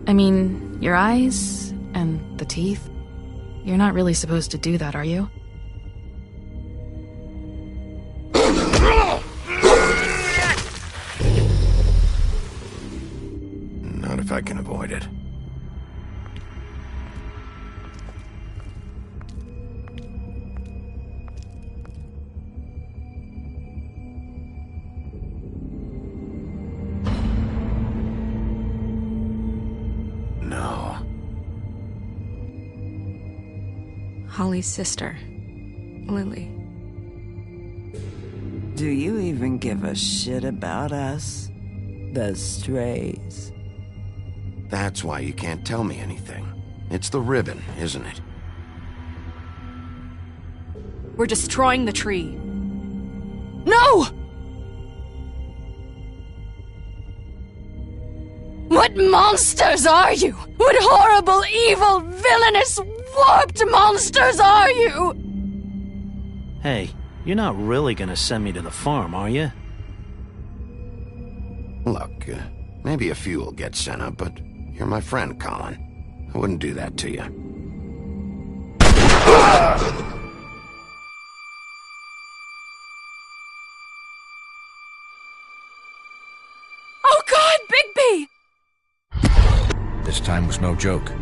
I mean, your eyes and the teeth. You're not really supposed to do that, are you? Not if I can avoid it. Holly's sister, Lily. Do you even give a shit about us? The strays. That's why you can't tell me anything. It's the ribbon, isn't it? We're destroying the tree. No! What monsters are you? What horrible, evil, villainous, warped monsters are you? Hey, you're not really gonna send me to the farm, are you? Look, maybe a few will get sent up, but you're my friend, Colin. I wouldn't do that to you. Oh God, Bigby! This time was no joke.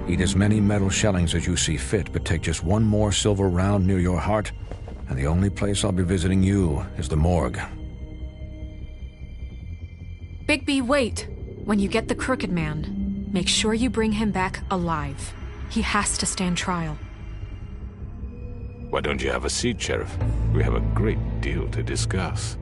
Eat as many metal shellings as you see fit, but take just one more silver round near your heart, and the only place I'll be visiting you is the morgue. Bigby, wait. When you get the Crooked Man, make sure you bring him back alive. He has to stand trial. Why don't you have a seat, Sheriff? We have a great deal to discuss.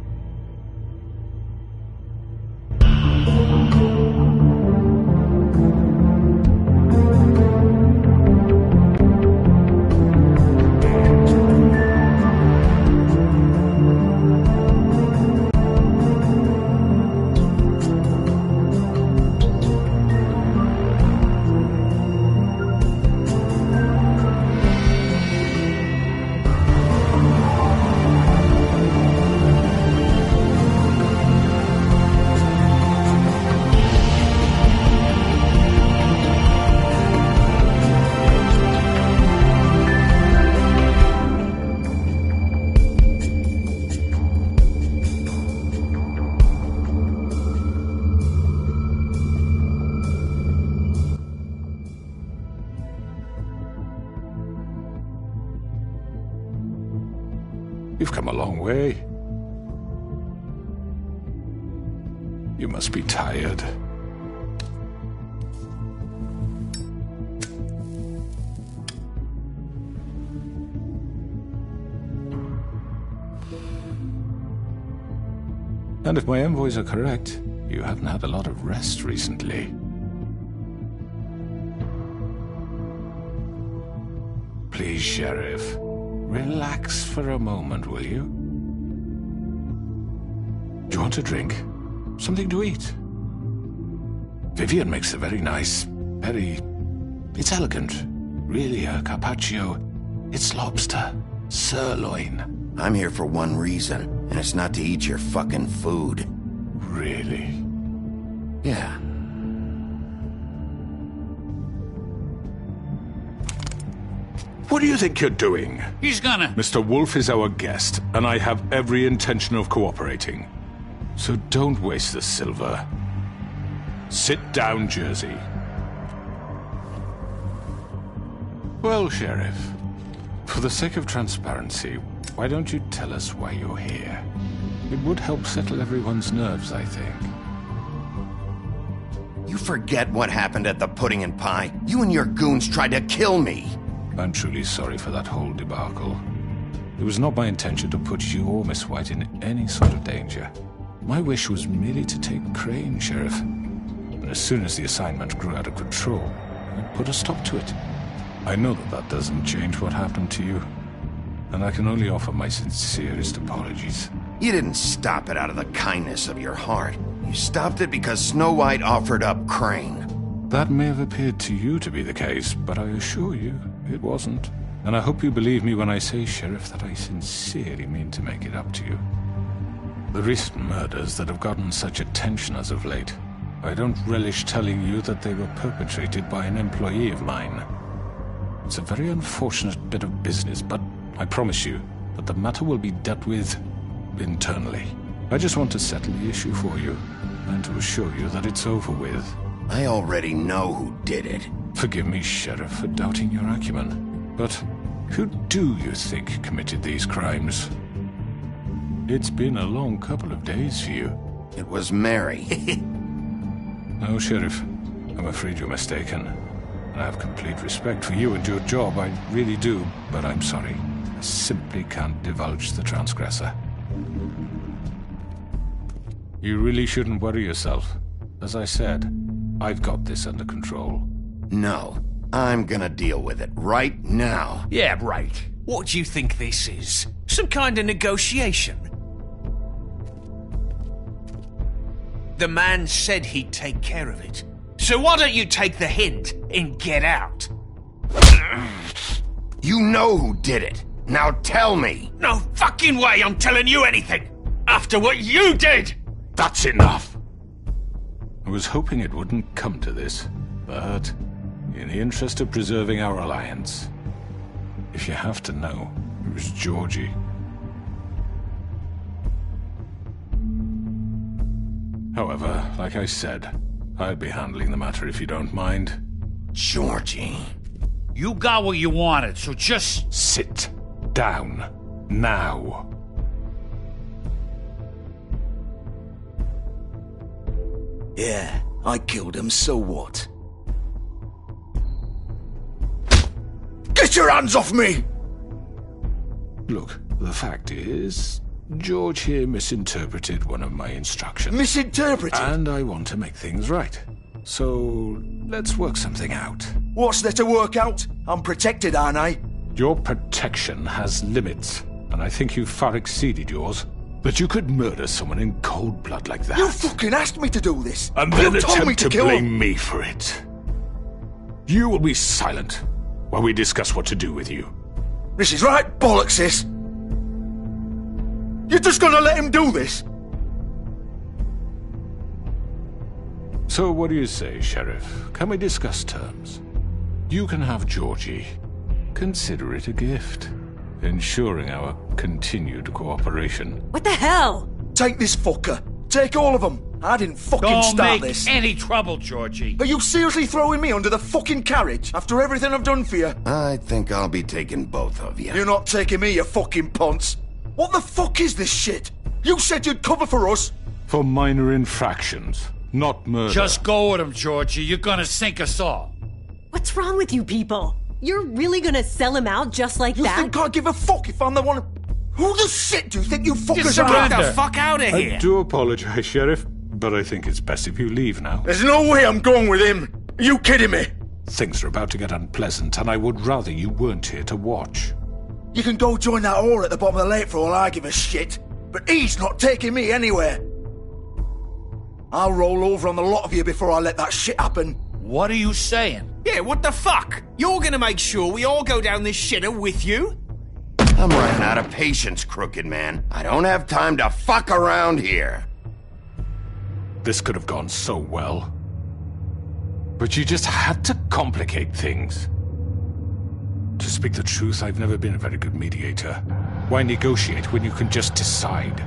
You've come a long way. You must be tired. And if my envoys are correct, you haven't had a lot of rest recently. Please, Sheriff. Relax for a moment, will you? Do you want a drink? Something to eat? Vivian makes a very nice, it's elegant. Really, a carpaccio. It's lobster. Sirloin. I'm here for one reason, and it's not to eat your fucking food. Really? Yeah. What do you think you're doing? He's gonna... Mr. Wolf is our guest, and I have every intention of cooperating. So don't waste the silver. Sit down, Jersey. Well, Sheriff, for the sake of transparency, why don't you tell us why you're here? It would help settle everyone's nerves, I think. You forget what happened at the Pudding and Pie? You and your goons tried to kill me! I'm truly sorry for that whole debacle. It was not my intention to put you or Miss White in any sort of danger. My wish was merely to take Crane, Sheriff. And as soon as the assignment grew out of control, I put a stop to it. I know that that doesn't change what happened to you, and I can only offer my sincerest apologies. You didn't stop it out of the kindness of your heart. You stopped it because Snow White offered up Crane. That may have appeared to you to be the case, but I assure you, it wasn't. And I hope you believe me when I say, Sheriff, that I sincerely mean to make it up to you. The recent murders that have gotten such attention as of late, I don't relish telling you that they were perpetrated by an employee of mine. It's a very unfortunate bit of business, but I promise you that the matter will be dealt with internally. I just want to settle the issue for you, and to assure you that it's over with. I already know who did it. Forgive me, Sheriff, for doubting your acumen. But who do you think committed these crimes? It's been a long couple of days for you. It was Mary. No, Sheriff. I'm afraid you're mistaken. I have complete respect for you and your job, I really do, but I'm sorry. I simply can't divulge the transgressor. You really shouldn't worry yourself. As I said, I've got this under control. No. I'm gonna deal with it right now. Yeah, right. What do you think this is? Some kind of negotiation? The man said he'd take care of it. So why don't you take the hint and get out? You know who did it. Now tell me. No fucking way I'm telling you anything! After what you did! That's enough! I was hoping it wouldn't come to this, but in the interest of preserving our alliance, if you have to know, it was Georgie. However, like I said, I'll be handling the matter if you don't mind. Georgie. You got what you wanted, so just... Sit down. Now. Yeah, I killed him, so what? Get your hands off me! Look, the fact is, George here misinterpreted one of my instructions. Misinterpreted? And I want to make things right. So, let's work something out. What's there to work out? I'm protected, aren't I? Your protection has limits, and I think you've far exceeded yours. But you could murder someone in cold blood like that. You fucking asked me to do this! And then you told me attempt to kill blame him. me for it. You will be silent while we discuss what to do with you. This is right bollocks, sis. You're just gonna let him do this? So what do you say, Sheriff? Can we discuss terms? You can have Georgie. Consider it a gift, ensuring our continued cooperation. What the hell? Take this fucker. Take all of them. I didn't fucking Don't start make this. any trouble, Georgie. Are you seriously throwing me under the fucking carriage after everything I've done for you? I think I'll be taking both of you. You're not taking me, you fucking ponce. What the fuck is this shit? You said you'd cover for us. For minor infractions, not murder. Just go with him, Georgie. You're gonna sink us all. What's wrong with you people? You're really gonna sell him out just like You that? think I give a fuck if I'm the one? Who the shit do you think you fuckers Get are? the fuck out of here. I do apologize, Sheriff, but I think it's best if you leave now. There's no way I'm going with him. Are you kidding me? Things are about to get unpleasant, and I would rather you weren't here to watch. You can go join that whore at the bottom of the lake for all I give a shit. But he's not taking me anywhere. I'll roll over on the lot of you before I let that shit happen. What are you saying? Yeah, what the fuck? You're gonna make sure we all go down this shitter with you? I'm running out of patience, crooked man. I don't have time to fuck around here. This could have gone so well. But you just had to complicate things. To speak the truth, I've never been a very good mediator. Why negotiate when you can just decide?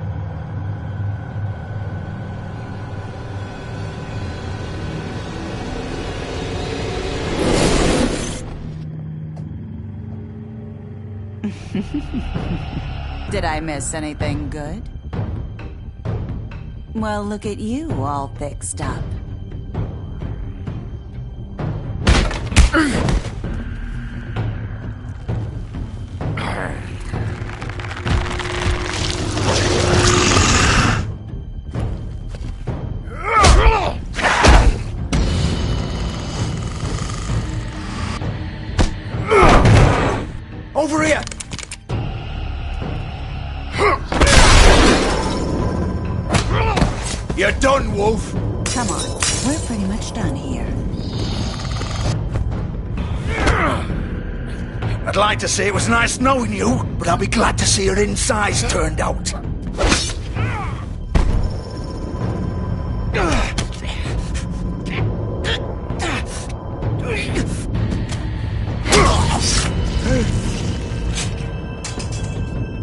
Did I miss anything good? Well, look at you, all fixed up. Over here! You're done, Wolf! Come on, we're pretty much done here. I'd like to say it was nice knowing you, but I'll be glad to see your insides turned out.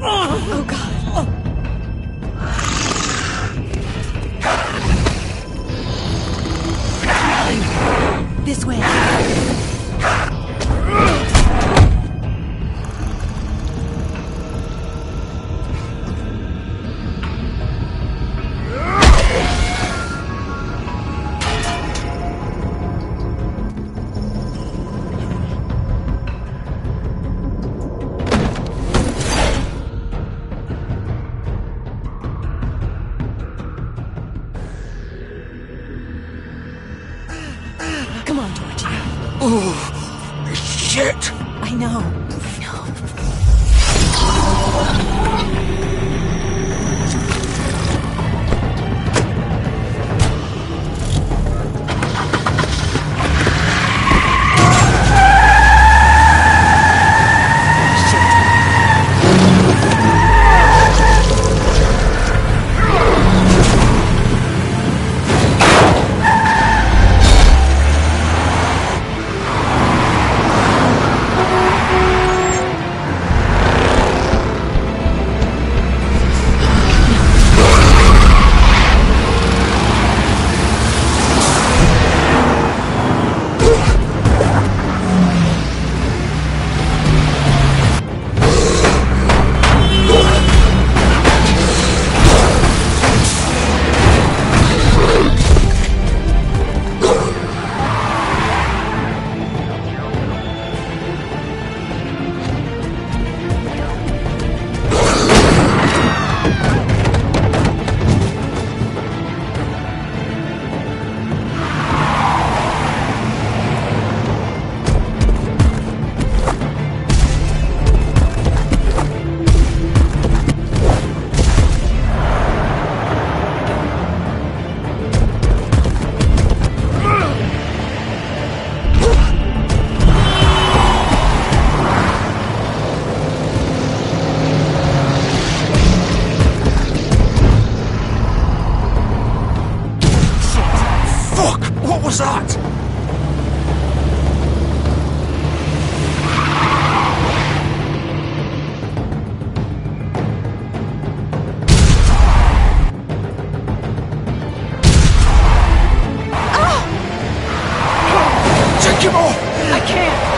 Oh, God. This way. Come on, Georgie. Oh, shit! I know. was that? Take him off! I can't!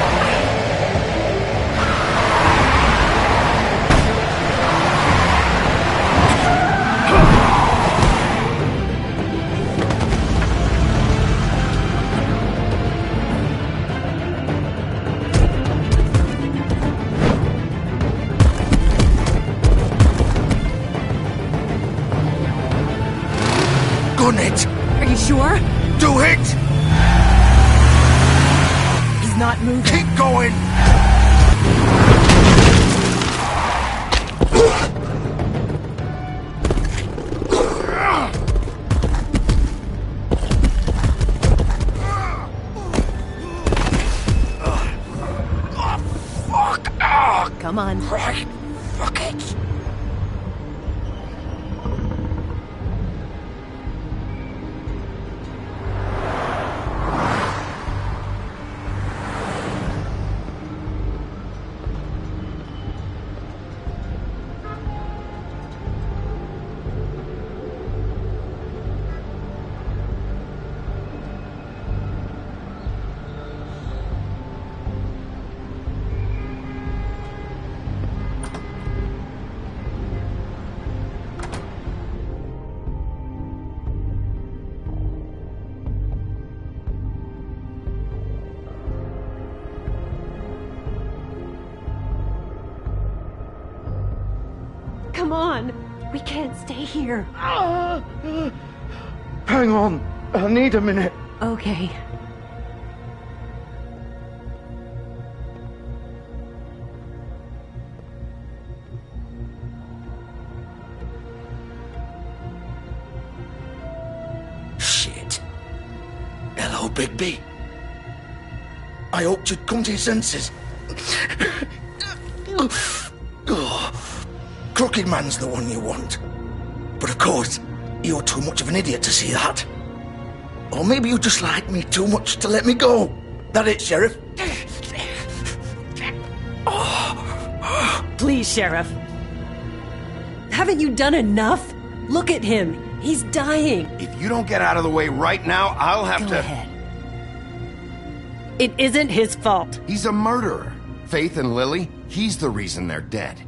Gun it! Are you sure? Do it! He's not moving. Keep going! Fuck! Come on. Right. Fuck it. Come on! We can't stay here. Hang on. I need a minute. Okay. Bigby. I hoped you'd come to your senses. Crooked Man's the one you want. But of course, you're too much of an idiot to see that. Or maybe you just like me too much to let me go. That it, Sheriff? Please, Sheriff. Haven't you done enough? Look at him. He's dying. If you don't get out of the way right now, I'll have to... Go ahead. It isn't his fault. He's a murderer. Faith and Lily, he's the reason they're dead.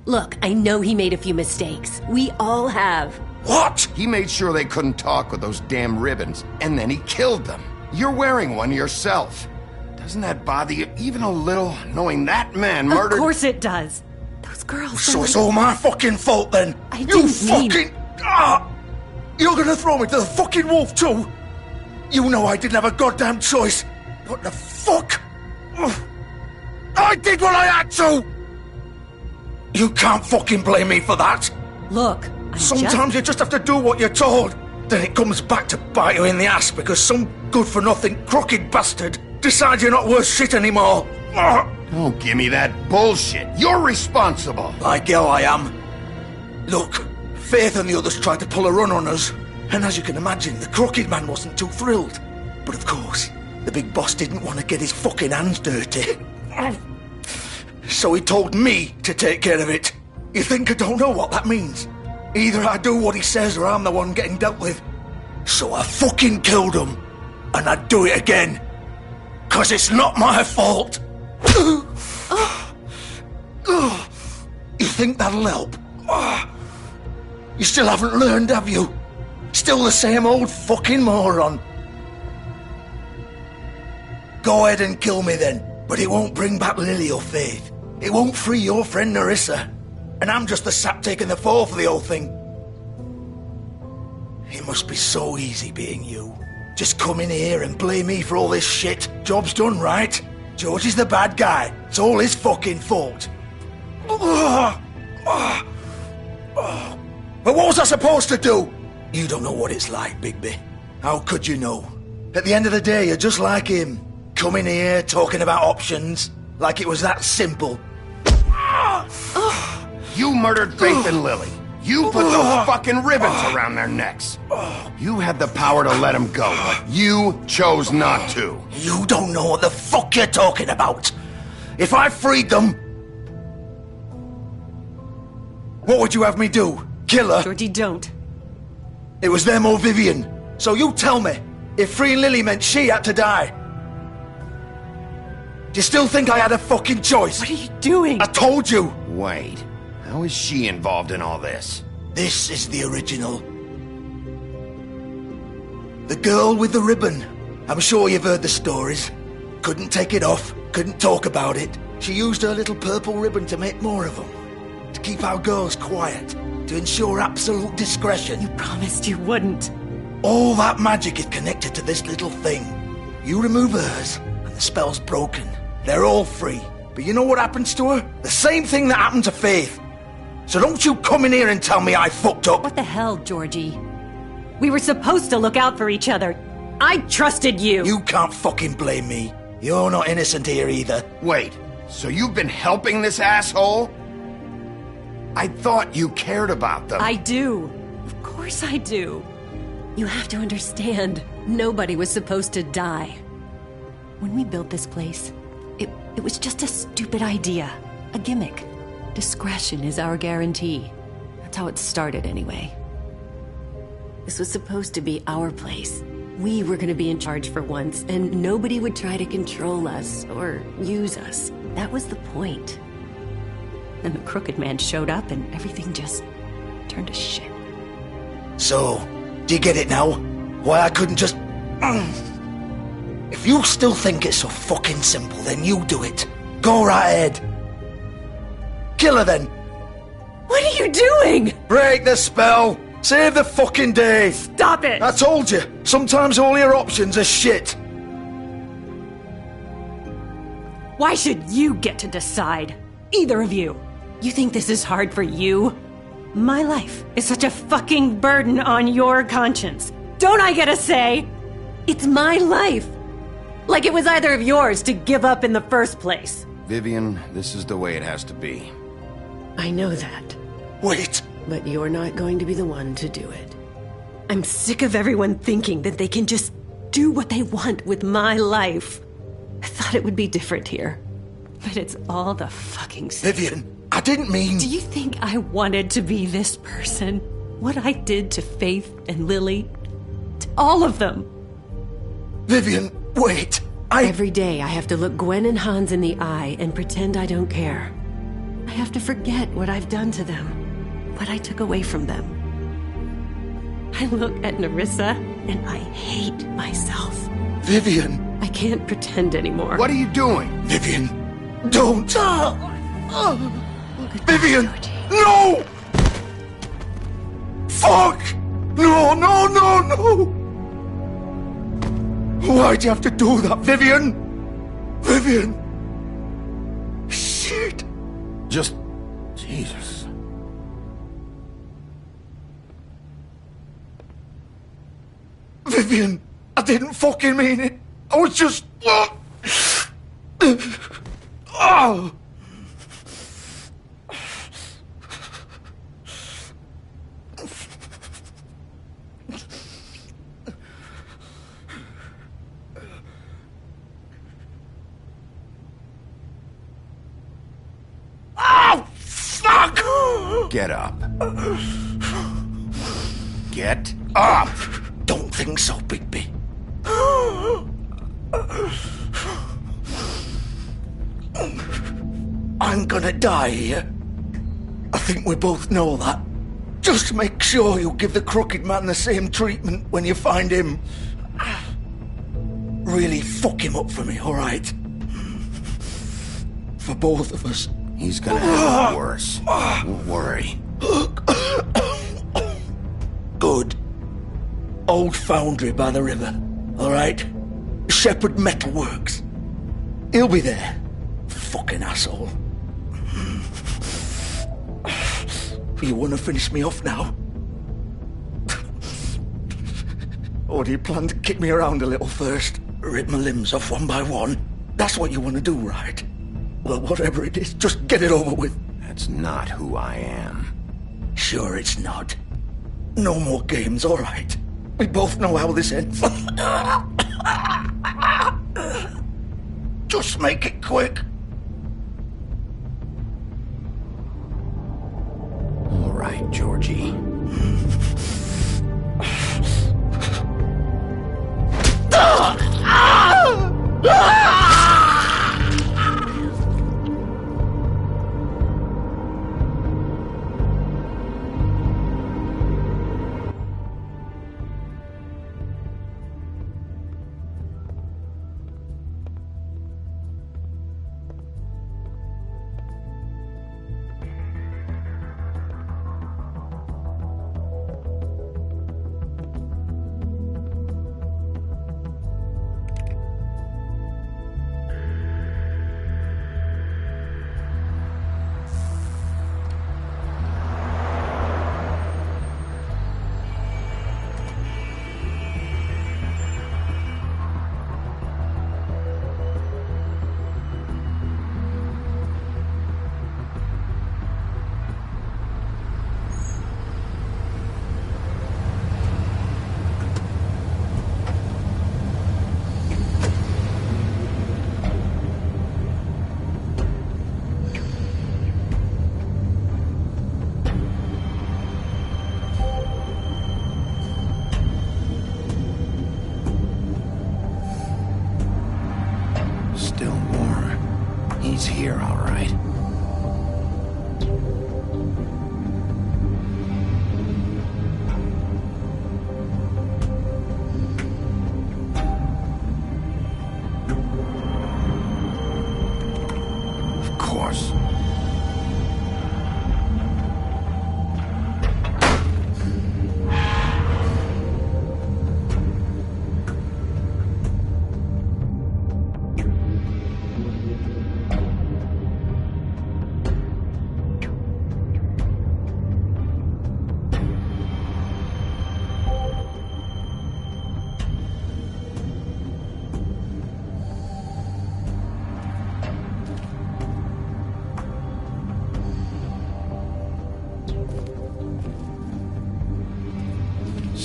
Look, I know he made a few mistakes. We all have. What? He made sure they couldn't talk with those damn ribbons, and then he killed them. You're wearing one yourself. Doesn't that bother you even a little, knowing that man murdered... Of course it does. Those girls... So it's all my fucking fault then? I didn't mean... You're gonna throw me to the fucking wolf too? You know I didn't have a goddamn choice. What the fuck? I did what I had to! You can't fucking blame me for that. Look, sometimes you just have to do what you're told. Then it comes back to bite you in the ass because some good-for-nothing crooked bastard decides you're not worth shit anymore. Don't give me that bullshit. You're responsible. Like hell I am. Look, Faith and the others tried to pull a run on us. And as you can imagine, the Crooked Man wasn't too thrilled. But of course, the big boss didn't want to get his fucking hands dirty. So he told me to take care of it. You think I don't know what that means? Either I do what he says or I'm the one getting dealt with. So I fucking killed him. And I'd do it again. 'Cause it's not my fault. You think that'll help? You still haven't learned, have you? Still the same old fucking moron. Go ahead and kill me then, but it won't bring back Lily or Faith. It won't free your friend Nerissa. And I'm just the sap taking the fall for the whole thing. It must be so easy being you. Just come in here and blame me for all this shit. Job's done, right? George is the bad guy. It's all his fucking fault. But what was I supposed to do? You don't know what it's like, Bigby. How could you know? At the end of the day, you're just like him. Coming here, talking about options, like it was that simple. You murdered Faith and Lily. You put those fucking ribbons around their necks. You had the power to let them go, but you chose not to. You don't know what the fuck you're talking about. If I freed them... What would you have me do? Kill her? Georgie, don't. It was them or Vivian. So you tell me, if freeing Lily meant she had to die. Do you still think I had a fucking choice? What are you doing? I told you. Wait, how is she involved in all this? This is the original. The girl with the ribbon. I'm sure you've heard the stories. Couldn't take it off, couldn't talk about it. She used her little purple ribbon to make more of them. To keep our girls quiet. To ensure absolute discretion. You promised you wouldn't. All that magic is connected to this little thing. You remove hers, and the spell's broken. They're all free. But you know what happens to her? The same thing that happened to Faith. So don't you come in here and tell me I fucked up. What the hell, Georgie? We were supposed to look out for each other. I trusted you. You can't fucking blame me. You're not innocent here either. Wait, so you've been helping this asshole? I thought you cared about them. I do. Of course I do. You have to understand, nobody was supposed to die. When we built this place, it was just a stupid idea. A gimmick. Discretion is our guarantee. That's how it started anyway. This was supposed to be our place. We were gonna be in charge for once, and nobody would try to control us or use us. That was the point. Then the Crooked Man showed up and everything just turned to shit. So, do you get it now? Why I couldn't just... If you still think it's so fucking simple, then you do it. Go right ahead. Kill her then. What are you doing? Break the spell. Save the fucking day. Stop it. I told you. Sometimes all your options are shit. Why should you get to decide? Either of you. You think this is hard for you? My life is such a fucking burden on your conscience. Don't I get a say? It's my life. Like it was either of yours to give up in the first place. Vivian, this is the way it has to be. I know that. Wait! But you're not going to be the one to do it. I'm sick of everyone thinking that they can just do what they want with my life. I thought it would be different here. But it's all the fucking same. Vivian, I didn't mean... Do you think I wanted to be this person? What I did to Faith and Lily? To all of them? Vivian, wait! Every day I have to look Gwen and Hans in the eye and pretend I don't care. I have to forget what I've done to them, what I took away from them. I look at Nerissa and I hate myself. Vivian! I can't pretend anymore. What are you doing? Vivian, don't! Vivian, no! Fuck! No, no, no, no! Why'd you have to do that, Vivian? Vivian! Shit! Just... Jesus. Vivian, I didn't fucking mean it. I was just... Oh! Oh, fuck! Get up. Get up! Don't think so, Bigby. I'm gonna die here. I think we both know that. Just make sure you give the Crooked Man the same treatment when you find him. Really fuck him up for me, alright? For both of us. He's gonna have it worse. Don't worry. Good. Old foundry by the river, alright? Shepherd Metalworks. He'll be there. Fucking asshole. You wanna finish me off now? Or do you plan to kick me around a little first? Rip my limbs off one by one? That's what you wanna do, right? Well, whatever it is, just get it over with. That's not who I am. Sure it's not. No more games, alright? We both know how this ends. Just make it quick. All right, Georgie.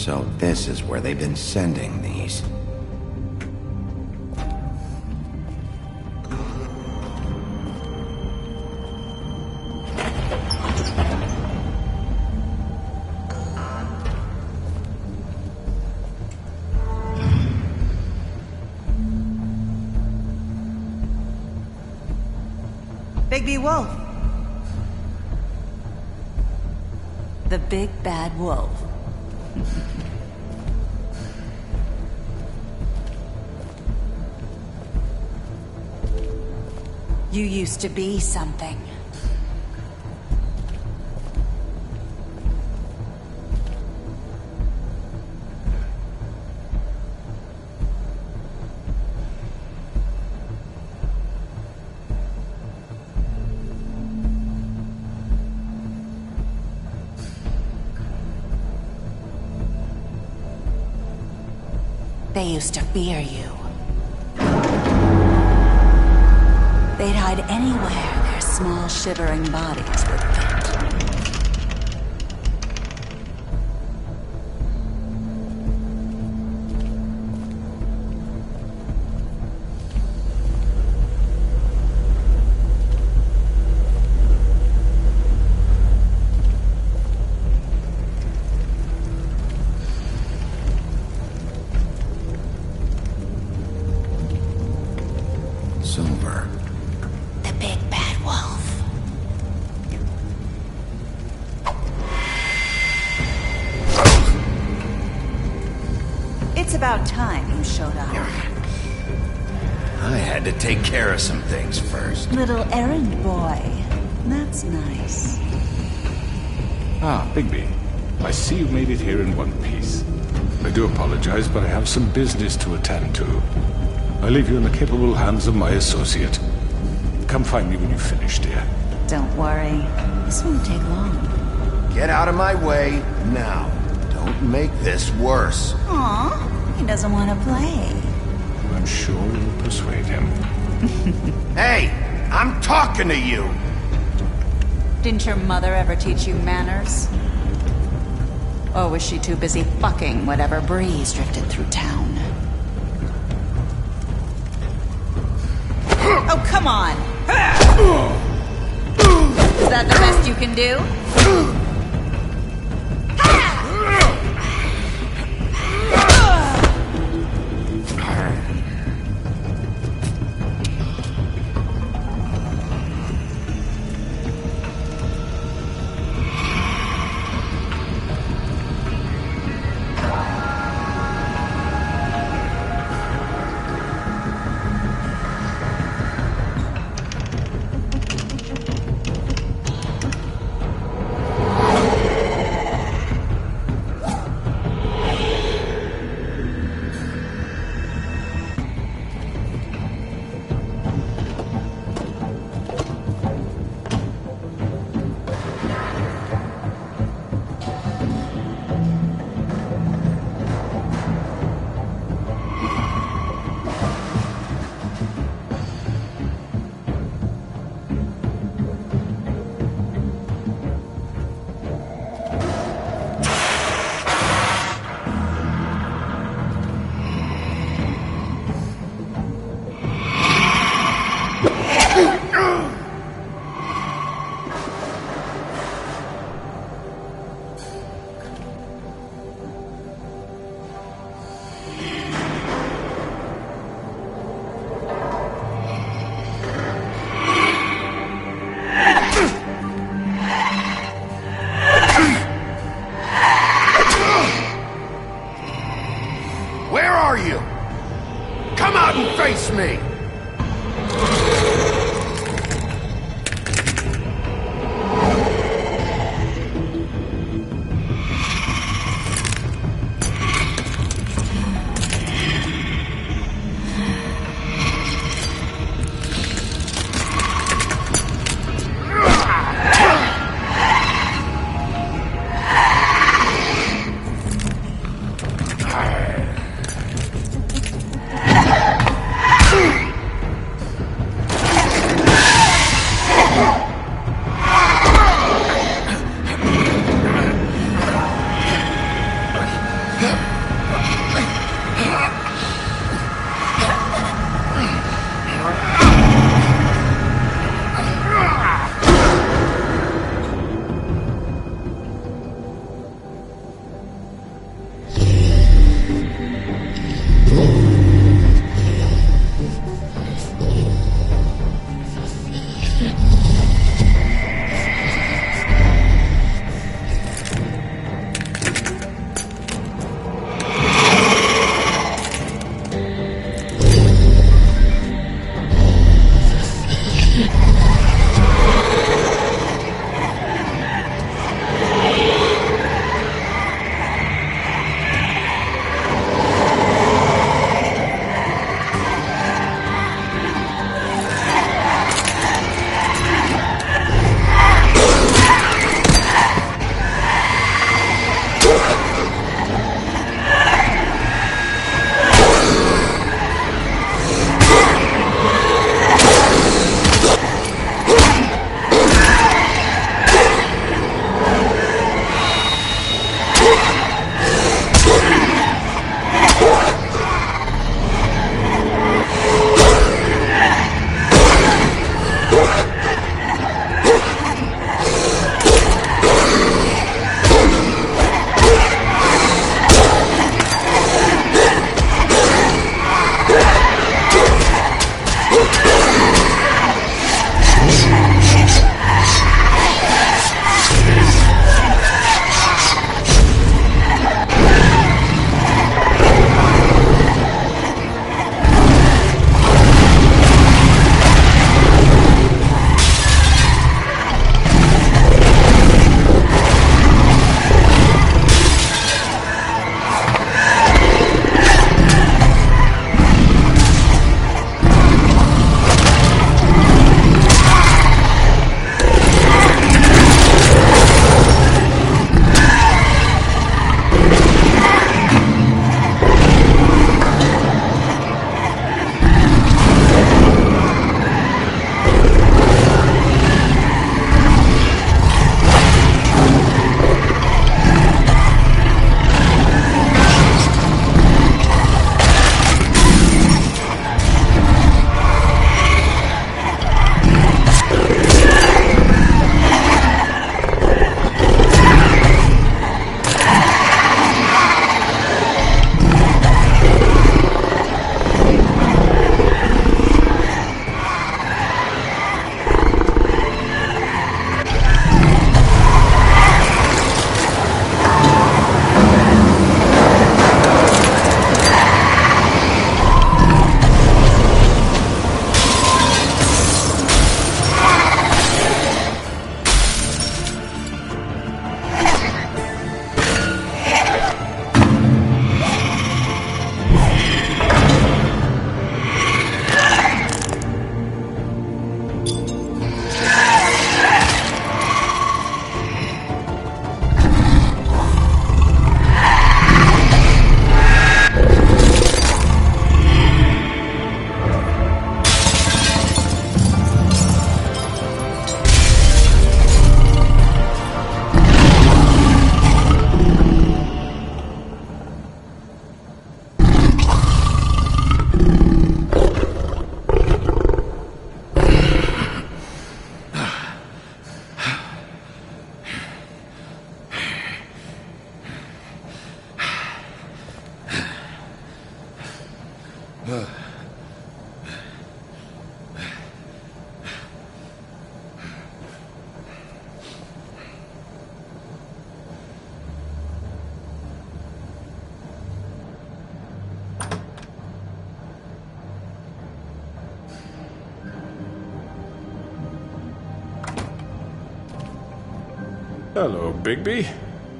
So this is where they've been sending these. Bigby Wolf. The big bad wolf. You used to be something. They used to fear you. They'd hide anywhere their small, shivering bodies would fit. Silver. The big bad wolf. It's about time you showed up. I had to take care of some things first. Little errand boy. That's nice. Ah, Bigby. I see you made it here in one piece. I do apologize, but I have some business to attend to. I leave you in the capable hands of my associate. Come find me when you finish, dear. Don't worry. This won't take long. Get out of my way now. Don't make this worse. Aw, he doesn't want to play. I'm sure we'll persuade him. Hey, I'm talking to you! Didn't your mother ever teach you manners? Or was she too busy fucking whatever breeze drifted through town? Oh, come on! Is that the best you can do? Hello, Bigby.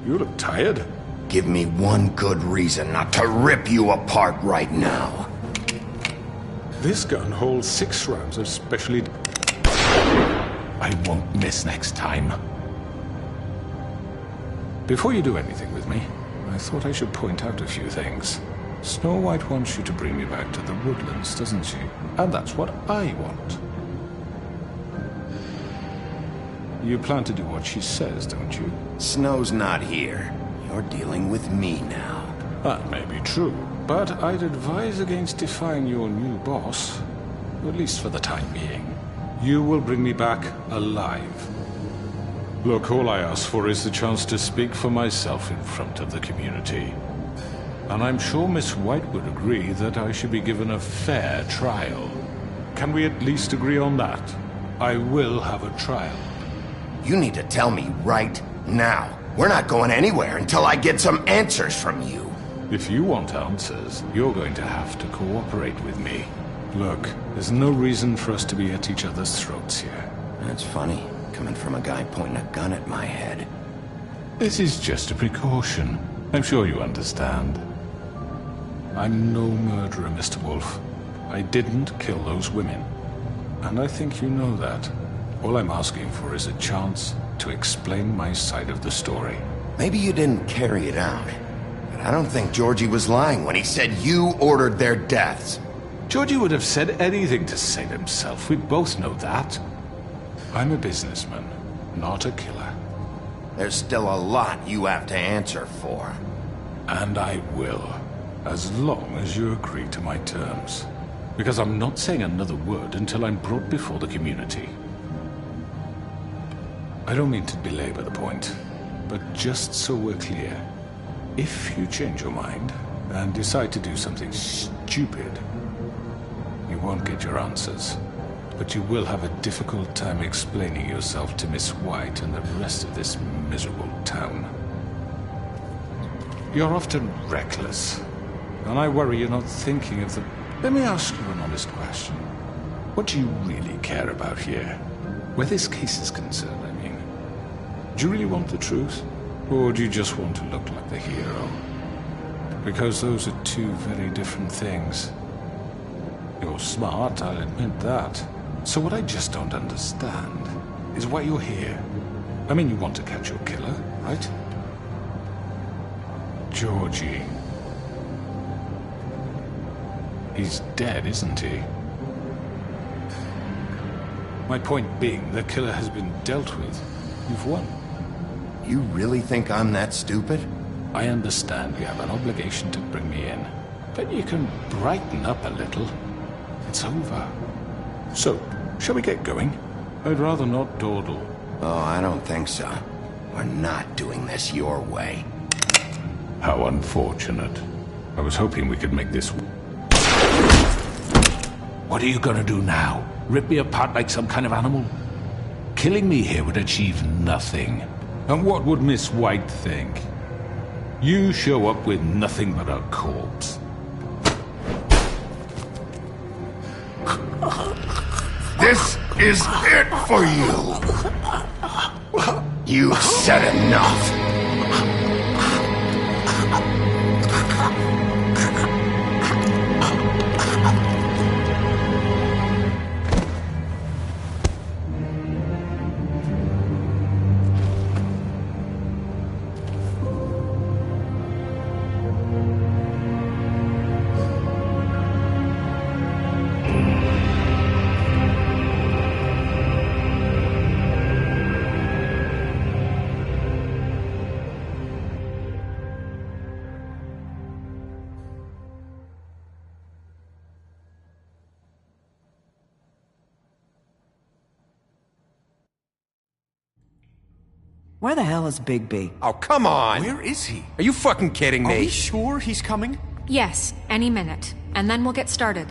You look tired. Give me one good reason not to rip you apart right now. This gun holds 6 rounds of specially... I won't miss next time. Before you do anything with me, I thought I should point out a few things. Snow White wants you to bring me back to the woodlands, doesn't she? And that's what I want. You plan to do what she says, don't you? Snow's not here. You're dealing with me now. That may be true, but I'd advise against defying your new boss, at least for the time being. You will bring me back alive. Look, all I ask for is the chance to speak for myself in front of the community. And I'm sure Miss White would agree that I should be given a fair trial. Can we at least agree on that? I will have a trial. You need to tell me right now. We're not going anywhere until I get some answers from you. If you want answers, you're going to have to cooperate with me. Look, there's no reason for us to be at each other's throats here. That's funny, coming from a guy pointing a gun at my head. This is just a precaution. I'm sure you understand. I'm no murderer, Mr. Wolf. I didn't kill those women. And I think you know that. All I'm asking for is a chance to explain my side of the story. Maybe you didn't carry it out, but I don't think Georgie was lying when he said you ordered their deaths. Georgie would have said anything to save himself. We both know that. I'm a businessman, not a killer. There's still a lot you have to answer for. And I will, as long as you agree to my terms. Because I'm not saying another word until I'm brought before the community. I don't mean to belabor the point, but just so we're clear, if you change your mind and decide to do something stupid, you won't get your answers, but you will have a difficult time explaining yourself to Miss White and the rest of this miserable town. You're often reckless, and I worry you're not thinking of the... Let me ask you an honest question. What do you really care about here? Where this case is concerned, I mean. Do you really want the truth? Or do you just want to look like the hero? Because those are two very different things. You're smart, I'll admit that. So what I just don't understand is why you're here. I mean, you want to catch your killer, right? Georgie. He's dead, isn't he? My point being, the killer has been dealt with. You've won. You really think I'm that stupid? I understand you have an obligation to bring me in, but you can brighten up a little. It's over. So, shall we get going? I'd rather not dawdle. Oh, I don't think so. We're not doing this your way. How unfortunate. I was hoping we could make this... What are you gonna do now? Rip me apart like some kind of animal? Killing me here would achieve nothing. And what would Miss White think? You show up with nothing but a corpse. This is it for you! You've said enough! Where the hell is Bigby? Oh, come on! Where is he? Are you fucking kidding me? Are we sure he's coming? Yes, any minute. and then we'll get started.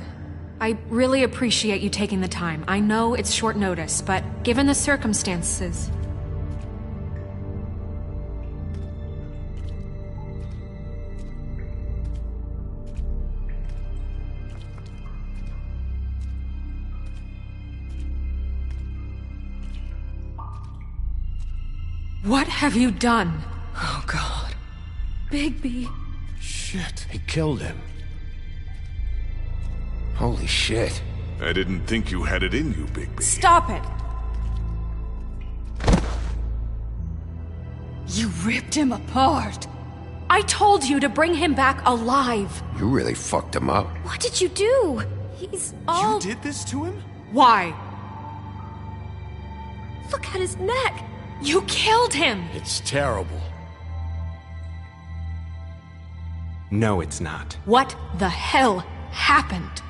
I really appreciate you taking the time. I know it's short notice, but given the circumstances... What have you done? Oh, God. Bigby. Shit, he killed him. Holy shit. I didn't think you had it in you, Bigby. Stop it! You ripped him apart. I told you to bring him back alive. You really fucked him up. What did you do? He's all... You did this to him? Why? Look at his neck. You killed him! It's terrible. No, it's not. What the hell happened?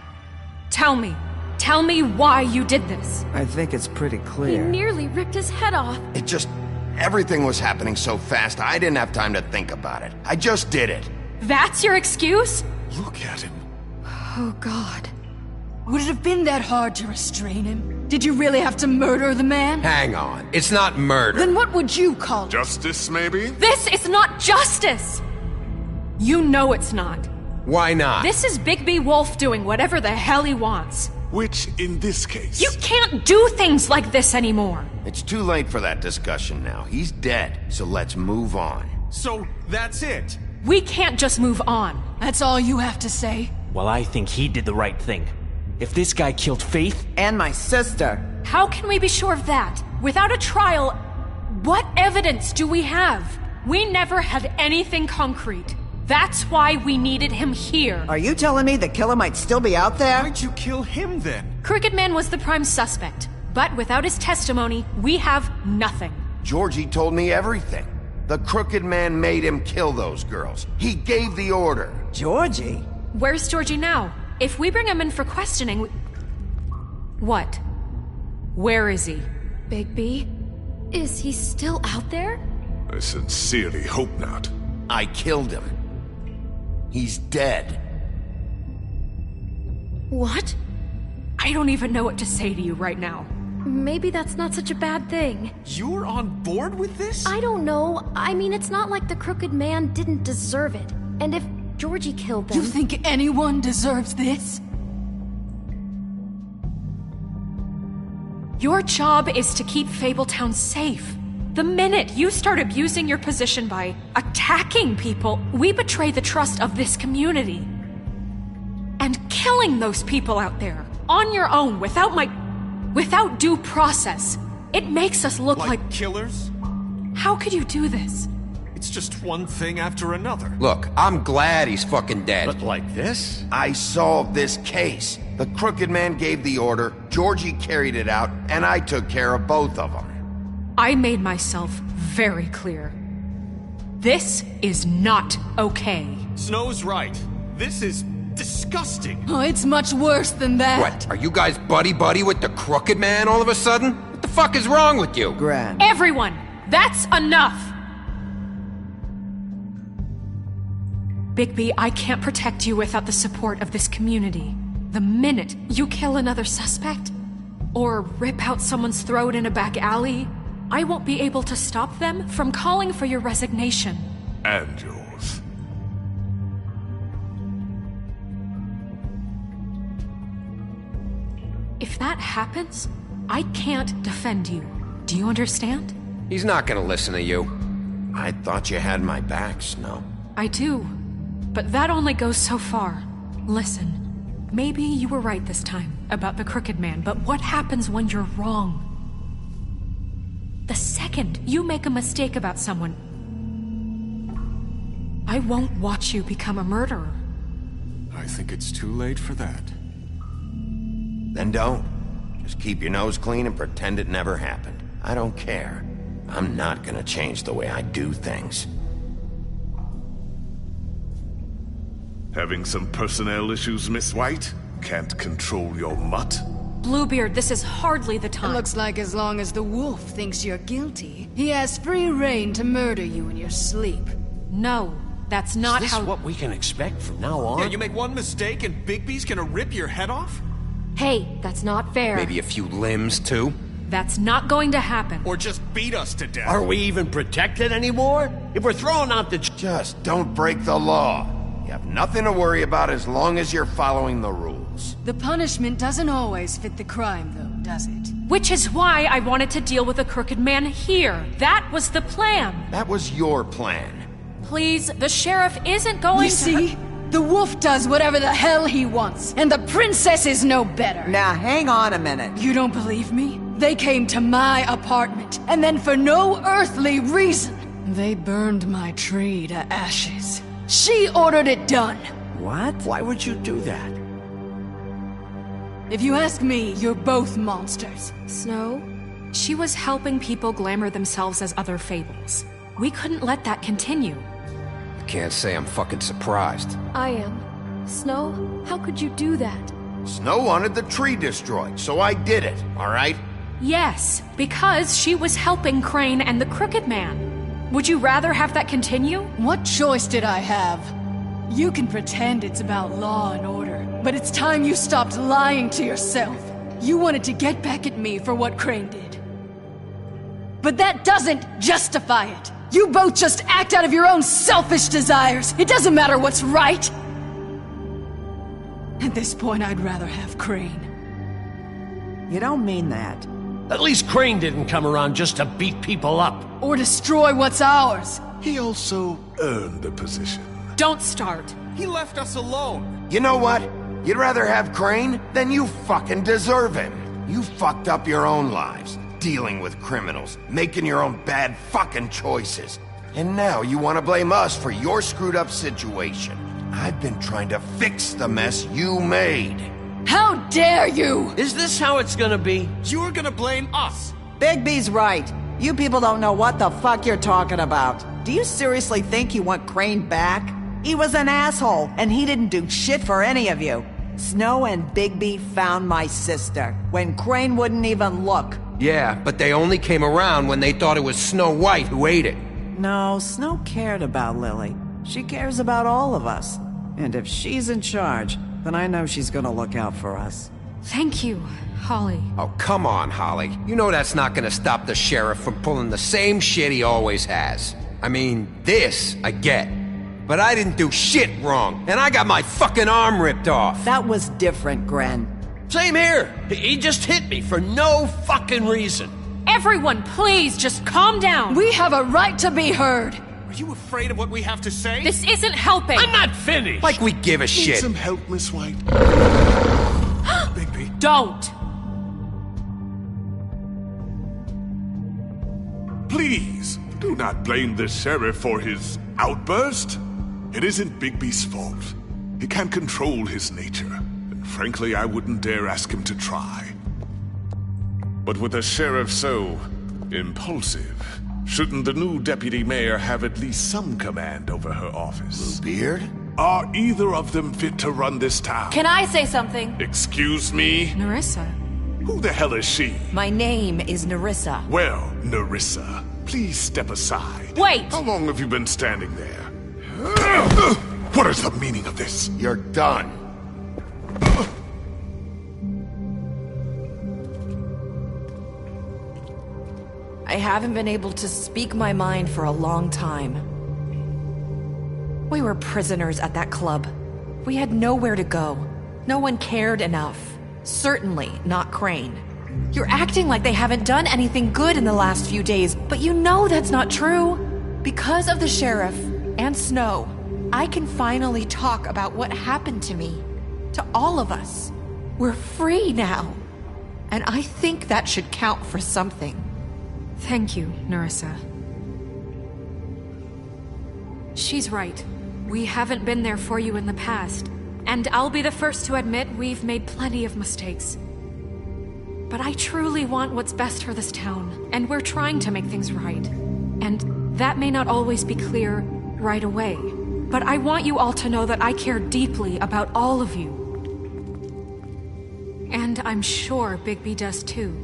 Tell me why you did this. I think it's pretty He clear. nearly ripped his head off. It just... everything was happening so fast, I didn't have time to think about it. I just did it. That's your excuse? Look at him. Oh, God. Would it have been that hard to restrain him? Did you really have to murder the man? Hang on. It's not murder. Then what would you call it? Justice, maybe? This is not justice! You know it's not. Why not? This is Bigby Wolf doing whatever the hell he wants. Which, in this case... You can't do things like this anymore! It's too late for that discussion now. He's dead, so let's move on. So, that's it? We can't just move on. That's all you have to say? Well, I think he did the right thing. If this guy killed Faith... And my sister. How can we be sure of that? Without a trial, what evidence do we have? We never had anything concrete. That's why we needed him here. Are you telling me the killer might still be out there? Why'd you kill him then? Crooked Man was the prime suspect, but without his testimony, we have nothing. Georgie told me everything. The Crooked Man made him kill those girls. He gave the order. Georgie? Where's Georgie now? If we bring him in for questioning, What? Where is he? Bigby? Is he still out there? I sincerely hope not. I killed him. He's dead. What? I don't even know what to say to you right now. Maybe that's not such a bad thing. You're on board with this? I don't know. I mean, it's not like the Crooked Man didn't deserve it. And if Georgie killed them... You think anyone deserves this? Your job is to keep Fabletown safe. The minute you start abusing your position by attacking people, we betray the trust of this community. And killing those people out there, on your own, without due process, it makes us look like killers? How could you do this? It's just one thing after another. Look, I'm glad he's fucking dead. But like this? I solved this case. The Crooked Man gave the order, Georgie carried it out, and I took care of both of them. I made myself very clear. This is not okay. Snow's right. This is disgusting. Oh, it's much worse than that. What, are you guys buddy-buddy with the Crooked Man all of a sudden? What the fuck is wrong with you? Gran. Everyone, that's enough! Bigby, I can't protect you without the support of this community. The minute you kill another suspect, or rip out someone's throat in a back alley, I won't be able to stop them from calling for your resignation. And yours. If that happens, I can't defend you. Do you understand? He's not gonna listen to you. I thought you had my back, Snow. I do. But that only goes so far. Listen, maybe you were right this time about the Crooked Man, but what happens when you're wrong? The second you make a mistake about someone, I won't watch you become a murderer. I think it's too late for that. Then don't. Just keep your nose clean and pretend it never happened. I don't care. I'm not gonna change the way I do things. Having some personnel issues, Miss White? Can't control your mutt? Bluebeard, this is hardly the time. It looks like as long as the wolf thinks you're guilty, he has free reign to murder you in your sleep. No. That's not Is this what we can expect from now on? Yeah, you make one mistake and Bigby's gonna rip your head off? Hey, that's not fair. Maybe a few limbs, too? That's not going to happen. Or just beat us to death. Are we even protected anymore? If we're throwing out the... Just don't break the law. You have nothing to worry about as long as you're following the rules. The punishment doesn't always fit the crime, though, does it? Which is why I wanted to deal with the crooked man here. That was the plan. That was your plan. Please, the sheriff isn't going You see? The wolf does whatever the hell he wants, and the princess is no better. Now, hang on a minute. You don't believe me? They came to my apartment, and then for no earthly reason, they burned my tree to ashes. She ordered it done. What? Why would you do that? If you ask me, you're both monsters. Snow, she was helping people glamour themselves as other fables. We couldn't let that continue. Can't say I'm fucking surprised. I am. Snow, how could you do that? Snow wanted the tree destroyed, so I did it, alright? Yes, because she was helping Crane and the Crooked Man. Would you rather have that continue? What choice did I have? You can pretend it's about law and order, but it's time you stopped lying to yourself. You wanted to get back at me for what Crane did. But that doesn't justify it. You both just act out of your own selfish desires. It doesn't matter what's right. At this point, I'd rather have Crane. You don't mean that. At least Crane didn't come around just to beat people up. Or destroy what's ours. He also earned the position. Don't start. He left us alone. You know what? You'd rather have Crane? Then you fucking deserve him. You fucked up your own lives. Dealing with criminals, making your own bad fucking choices. And now you want to blame us for your screwed up situation. I've been trying to fix the mess you made. How dare you! Is this how it's gonna be? You're gonna blame us. Bigby's right. You people don't know what the fuck you're talking about. Do you seriously think you want Crane back? He was an asshole, and he didn't do shit for any of you. Snow and Bigby found my sister, when Crane wouldn't even look. Yeah, but they only came around when they thought it was Snow White who ate it. No, Snow cared about Lily. She cares about all of us. And if she's in charge, then I know she's gonna look out for us. Thank you, Holly. Oh, come on, Holly. You know that's not gonna stop the sheriff from pulling the same shit he always has. I mean, this, I get. But I didn't do shit wrong, and I got my fucking arm ripped off. That was different, Gren. Same here. He just hit me for no fucking reason. Everyone, please, just calm down. We have a right to be heard. Are you afraid of what we have to say? This isn't helping. I'm not finished. Like we give a shit. Need some help, Miss White? Bigby. Don't. Please, do not blame the sheriff for his outburst. It isn't Bigby's fault. He can't control his nature, and frankly, I wouldn't dare ask him to try. But with a sheriff so impulsive, shouldn't the new deputy mayor have at least some command over her office? Bluebeard? Are either of them fit to run this town? Can I say something? Excuse me? Nerissa. Who the hell is she? My name is Nerissa. Well, Nerissa, please step aside. Wait! How long have you been standing there? What is the meaning of this? You're done. I haven't been able to speak my mind for a long time. We were prisoners at that club. We had nowhere to go. No one cared enough. Certainly not Crane. You're acting like they haven't done anything good in the last few days, but you know that's not true. Because of the sheriff and Snow, I can finally talk about what happened to me. To all of us. We're free now. And I think that should count for something. Thank you, Nerissa. She's right. We haven't been there for you in the past. And I'll be the first to admit we've made plenty of mistakes. But I truly want what's best for this town, and we're trying to make things right. And that may not always be clear right away. But I want you all to know that I care deeply about all of you. And I'm sure Bigby does too.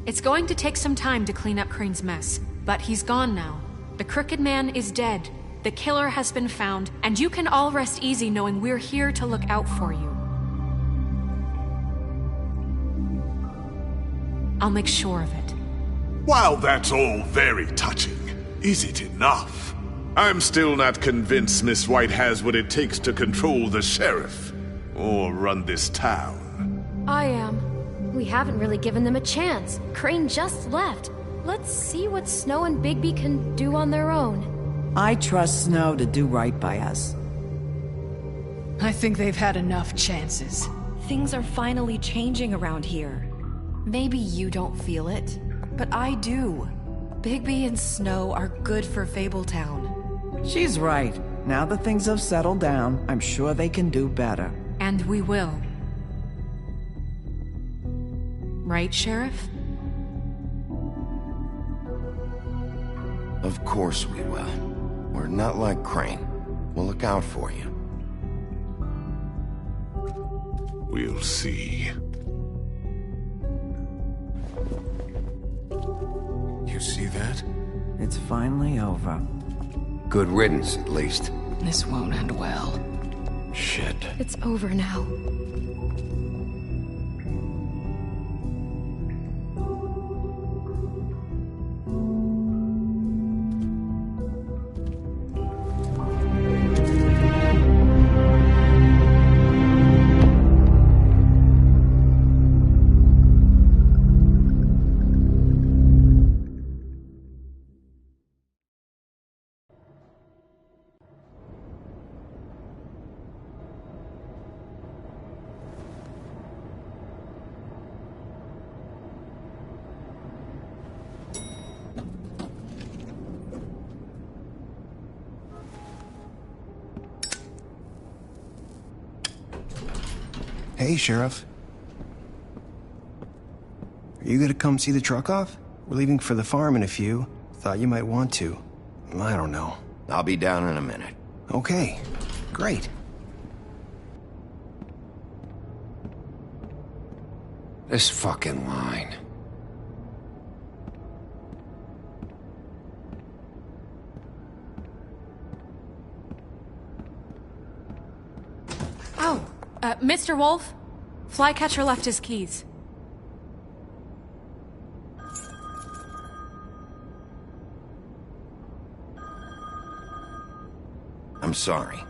It's going to take some time to clean up Crane's mess, but he's gone now. The Crooked Man is dead, The killer has been found, and you can all rest easy knowing we're here to look out for you. I'll make sure of it. While that's all very touching, is it enough? I'm still not convinced Miss White has what it takes to control the sheriff, or run this town. I am. We haven't really given them a chance. Crane just left. Let's see what Snow and Bigby can do on their own. I trust Snow to do right by us. I think they've had enough chances. Things are finally changing around here. Maybe you don't feel it, but I do. Bigby and Snow are good for Fabletown. She's right. Now that things have settled down, I'm sure they can do better. And we will. Right, Sheriff? Of course we will. We're not like Crane. We'll look out for you. We'll see. You see that? It's finally over. Good riddance, at least. This won't end well. Shit. It's over now. Hey, Sheriff. Are you gonna come see the truck off? We're leaving for the farm in a few. Thought you might want to. I don't know. I'll be down in a minute. Okay, great. This fucking line. Oh, Mr. Wolf? Flycatcher left his keys. I'm sorry.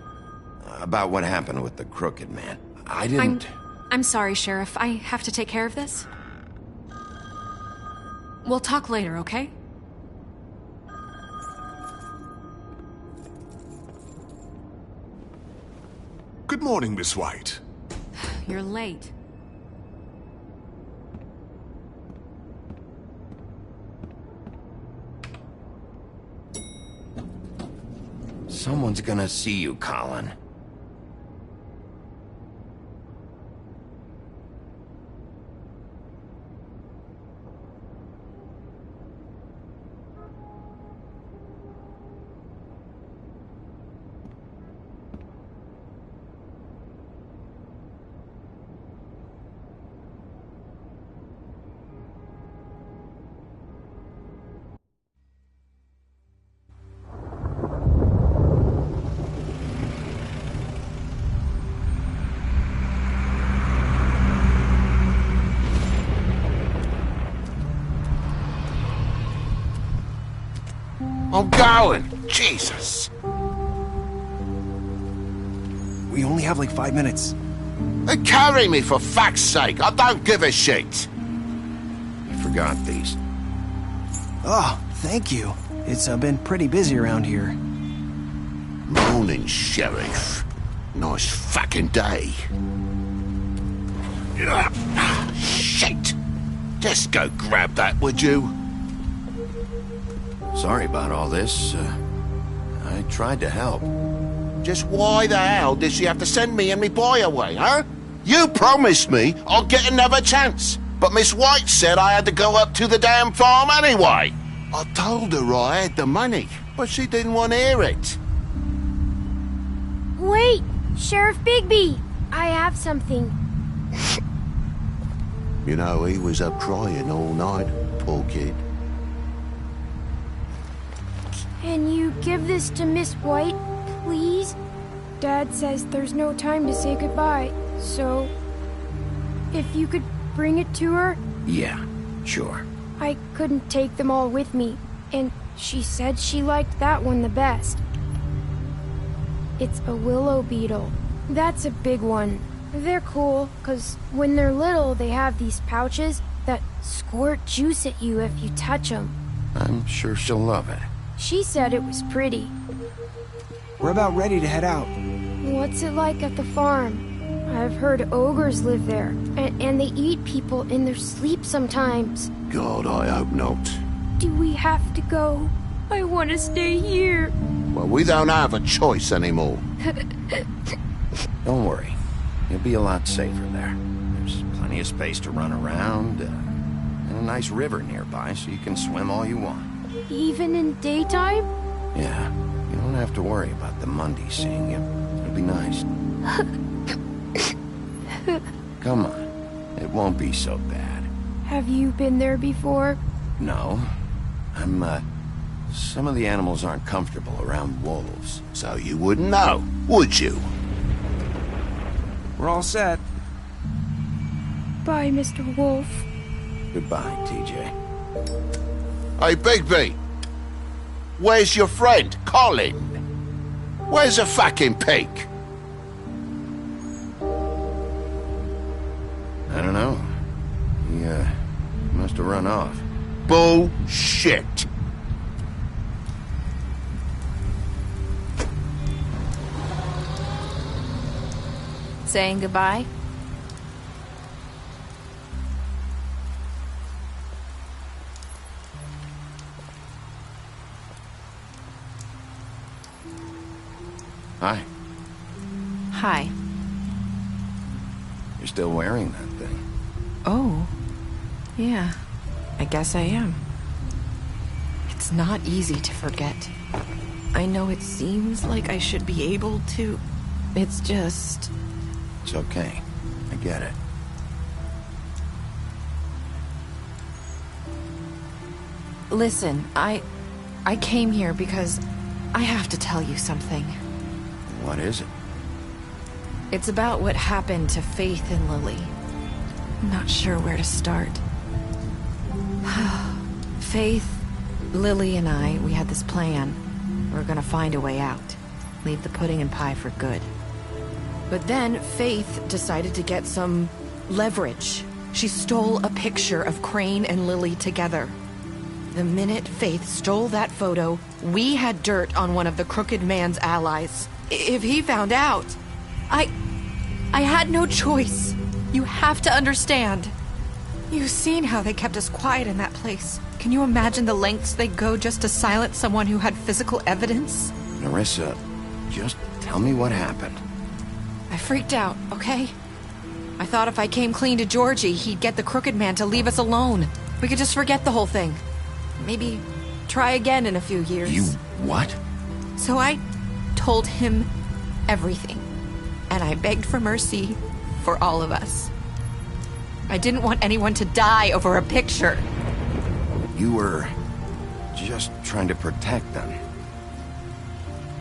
About what happened with the crooked man. I didn't... I'm sorry, Sheriff. I have to take care of this. We'll talk later, okay? Good morning, Miss White. You're late. Someone's gonna see you, Colin. I'm going! Jesus! We only have like 5 minutes. Then carry me, for fuck's sake! I don't give a shit! You forgot these. Oh, thank you. It's been pretty busy around here. Morning, Sheriff. Nice fucking day. Shit! Just go grab that, would you? Sorry about all this. I tried to help. Just why the hell did she have to send me and me boy away, huh? You promised me I'll get another chance, but Miss White said I had to go up to the damn farm anyway. I told her I had the money, but she didn't want to hear it. Wait! Sheriff Bigby! I have something. You know, he was up crying all night, poor kid. Can you give this to Miss White, please? Dad says there's no time to say goodbye, so... if you could bring it to her? Yeah, sure. I couldn't take them all with me, and she said she liked that one the best. It's a willow beetle. That's a big one. They're cool, 'cause when they're little, they have these pouches that squirt juice at you if you touch them. I'm sure she'll love it. She said it was pretty. We're about ready to head out. What's it like at the farm? I've heard ogres live there, and they eat people in their sleep sometimes. God, I hope not. Do we have to go? I want to stay here. Well, we don't have a choice anymore. Don't worry. You'll be a lot safer there. There's plenty of space to run around, and a nice river nearby so you can swim all you want. Even in daytime? Yeah, you don't have to worry about the Mundy seeing you. It'll be nice. Come on. It won't be so bad. Have you been there before? No. Some of the animals aren't comfortable around wolves. So you wouldn't know, would you? We're all set. Bye, Mr. Wolf. Goodbye, TJ. Hey, Bigby. Where's your friend, Colin? Where's the fucking pig? I don't know. He, must have run off. Bullshit. Saying goodbye? Hi. Hi. You're still wearing that thing. Oh. Yeah. I guess I am. It's not easy to forget. I know it seems like I should be able to. It's just... It's okay. I get it. Listen, I came here because I have to tell you something. What is it? It's about what happened to Faith and Lily. I'm not sure where to start. Faith, Lily, and I, we had this plan. We were gonna find a way out. Leave the pudding and pie for good. But then Faith decided to get some leverage. She stole a picture of Crane and Lily together. The minute Faith stole that photo, we had dirt on one of the Crooked Man's allies. If he found out, I had no choice. You have to understand. You've seen how they kept us quiet in that place. Can you imagine the lengths they go just to silence someone who had physical evidence? Nerissa, just tell me what happened. I freaked out, okay? I thought if I came clean to Georgie, he'd get the Crooked Man to leave us alone. We could just forget the whole thing. Maybe try again in a few years. You what? So I told him everything. And I begged for mercy for all of us. I didn't want anyone to die over a picture. You were just trying to protect them.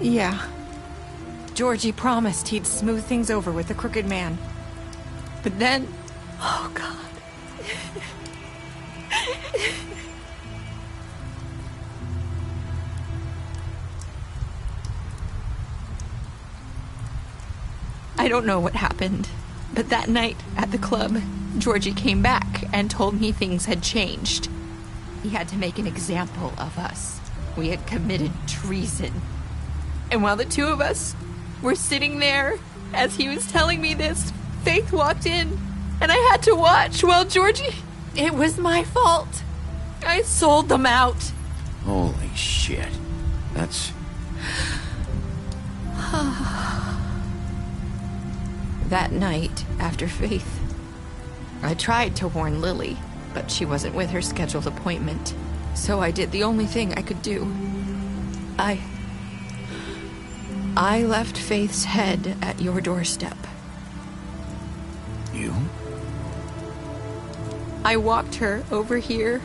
Yeah. Georgie promised he'd smooth things over with the Crooked Man. But then... Oh, God. I don't know what happened, but that night at the club, Georgie came back and told me things had changed. He had to make an example of us. We had committed treason. And while the two of us were sitting there, as he was telling me this, Faith walked in, and I had to watch while Georgie... It was my fault. I sold them out. Holy shit. That's... That night, after Faith, I tried to warn Lily, but she wasn't with her scheduled appointment. So I did the only thing I could do. I left Faith's head at your doorstep. You? I walked her over here,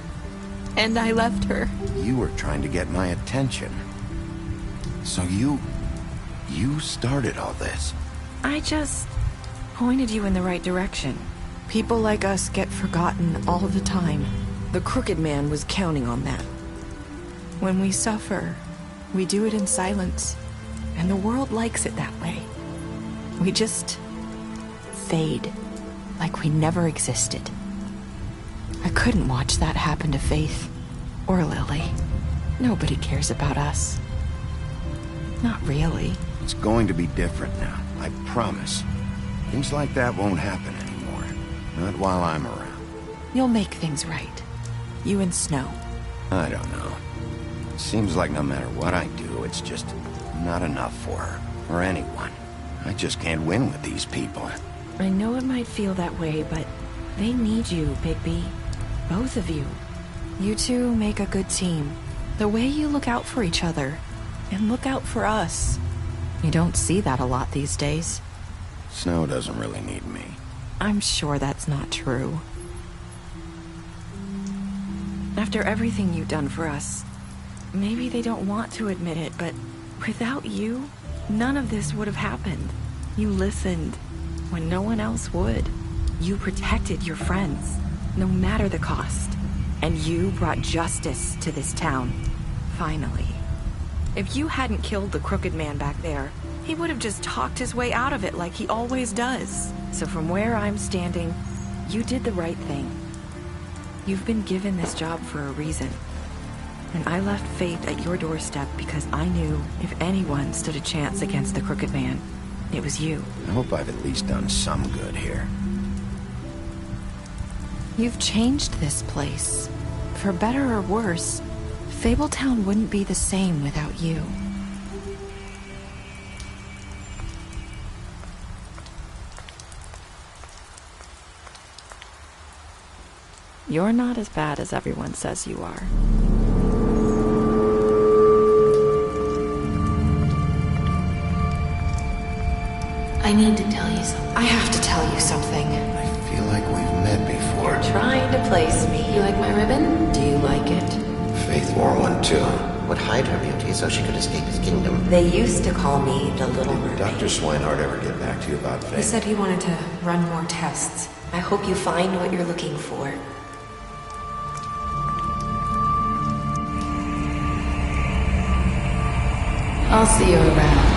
and I left her. You were trying to get my attention. So you started all this? I just pointed you in the right direction. People like us get forgotten all the time. The Crooked Man was counting on that. When we suffer, we do it in silence, and the world likes it that way. We just fade, like we never existed. I couldn't watch that happen to Faith, or Lily. Nobody cares about us. Not really. It's going to be different now, I promise. Things like that won't happen anymore. Not while I'm around. You'll make things right. You and Snow. I don't know. It seems like no matter what I do, it's just not enough for her, or anyone. I just can't win with these people. I know it might feel that way, but they need you, Bigby. Both of you. You two make a good team. The way you look out for each other, and look out for us. You don't see that a lot these days. Snow doesn't really need me. I'm sure that's not true. After everything you've done for us, maybe they don't want to admit it, but without you, none of this would have happened. You listened when no one else would. You protected your friends, no matter the cost. And you brought justice to this town. Finally. If you hadn't killed the Crooked Man back there, he would have just talked his way out of it like he always does. So from where I'm standing, you did the right thing. You've been given this job for a reason. And I left Faith at your doorstep because I knew if anyone stood a chance against the Crooked Man, it was you. I hope I've at least done some good here. You've changed this place. For better or worse, Fabletown wouldn't be the same without you. You're not as bad as everyone says you are. I need to tell you something. I have to tell you something. I feel like we've met before. You're trying to place me. You like my ribbon? Do you like it? Faith wore one too. Would hide her beauty so she could escape his kingdom. They used to call me the Little Mermaid. Did Dr. Swinehart ever get back to you about Faith? He said he wanted to run more tests. I hope you find what you're looking for. I'll see you around.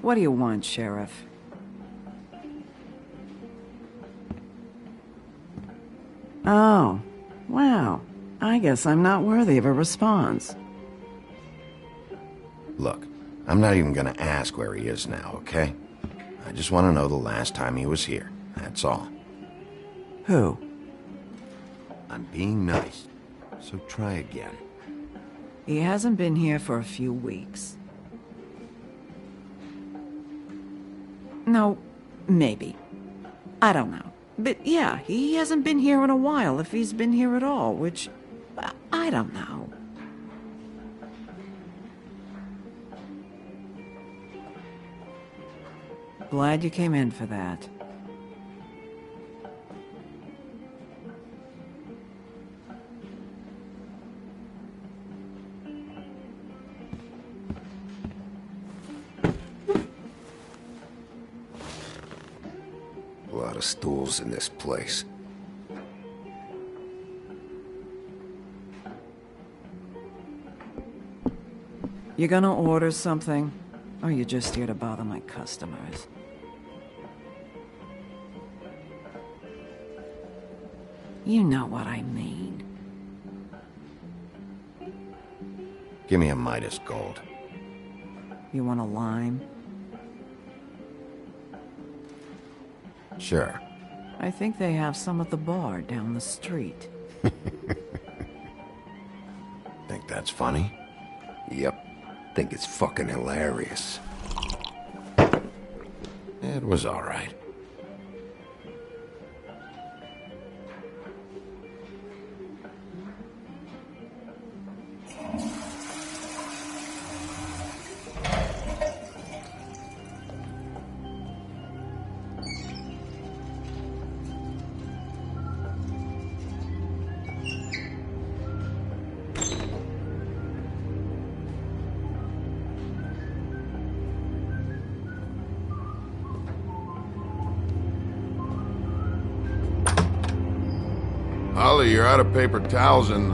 What do you want, Sheriff? Oh, wow. I guess I'm not worthy of a response. Look, I'm not even gonna ask where he is now, okay? I just want to know the last time he was here. That's all. Who? I'm being nice, so try again. He hasn't been here for a few weeks. No, maybe. I don't know. But yeah, he hasn't been here in a while, if he's been here at all, which... I don't know. Glad you came in for that. A lot of stools in this place. You gonna order something? Or you just here to bother my customers? You know what I mean. Give me a Midas Gold. You want a lime? Sure. I think they have some at the bar down the street. Think that's funny? Yep. Think it's fucking hilarious. It was alright. Sully, you're out of paper towels and,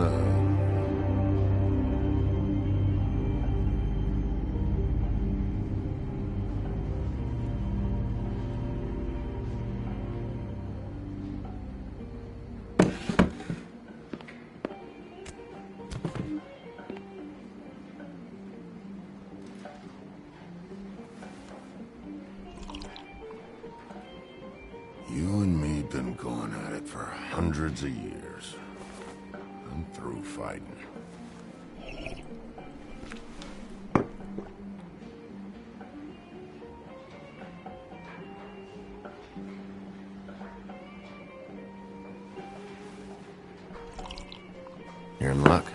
You and me been going at it for hundreds of years. I'm through fighting. You're in luck.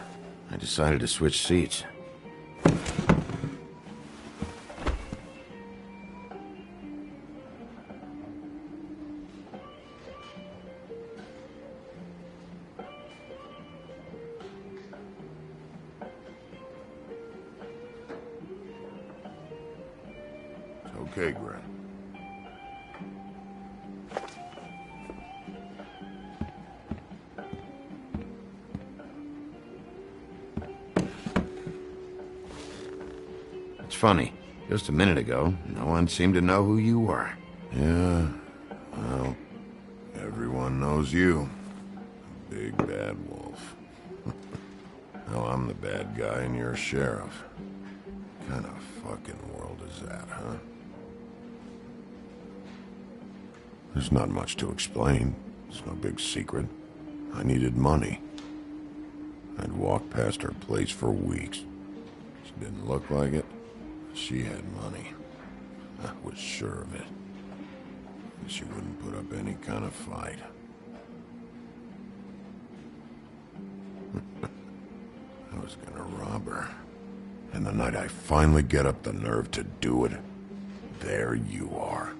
I decided to switch seats. Okay, Gren. It's funny. Just a minute ago, no one seemed to know who you were. Yeah, well, everyone knows you. Big bad wolf. Now I'm the bad guy and you're a sheriff. What kind of fucking world is that, huh? There's not much to explain. It's no big secret. I needed money. I'd walked past her place for weeks. She didn't look like it. She had money. I was sure of it. And she wouldn't put up any kind of fight. I was gonna rob her. And the night I finally get up the nerve to do it, there you are.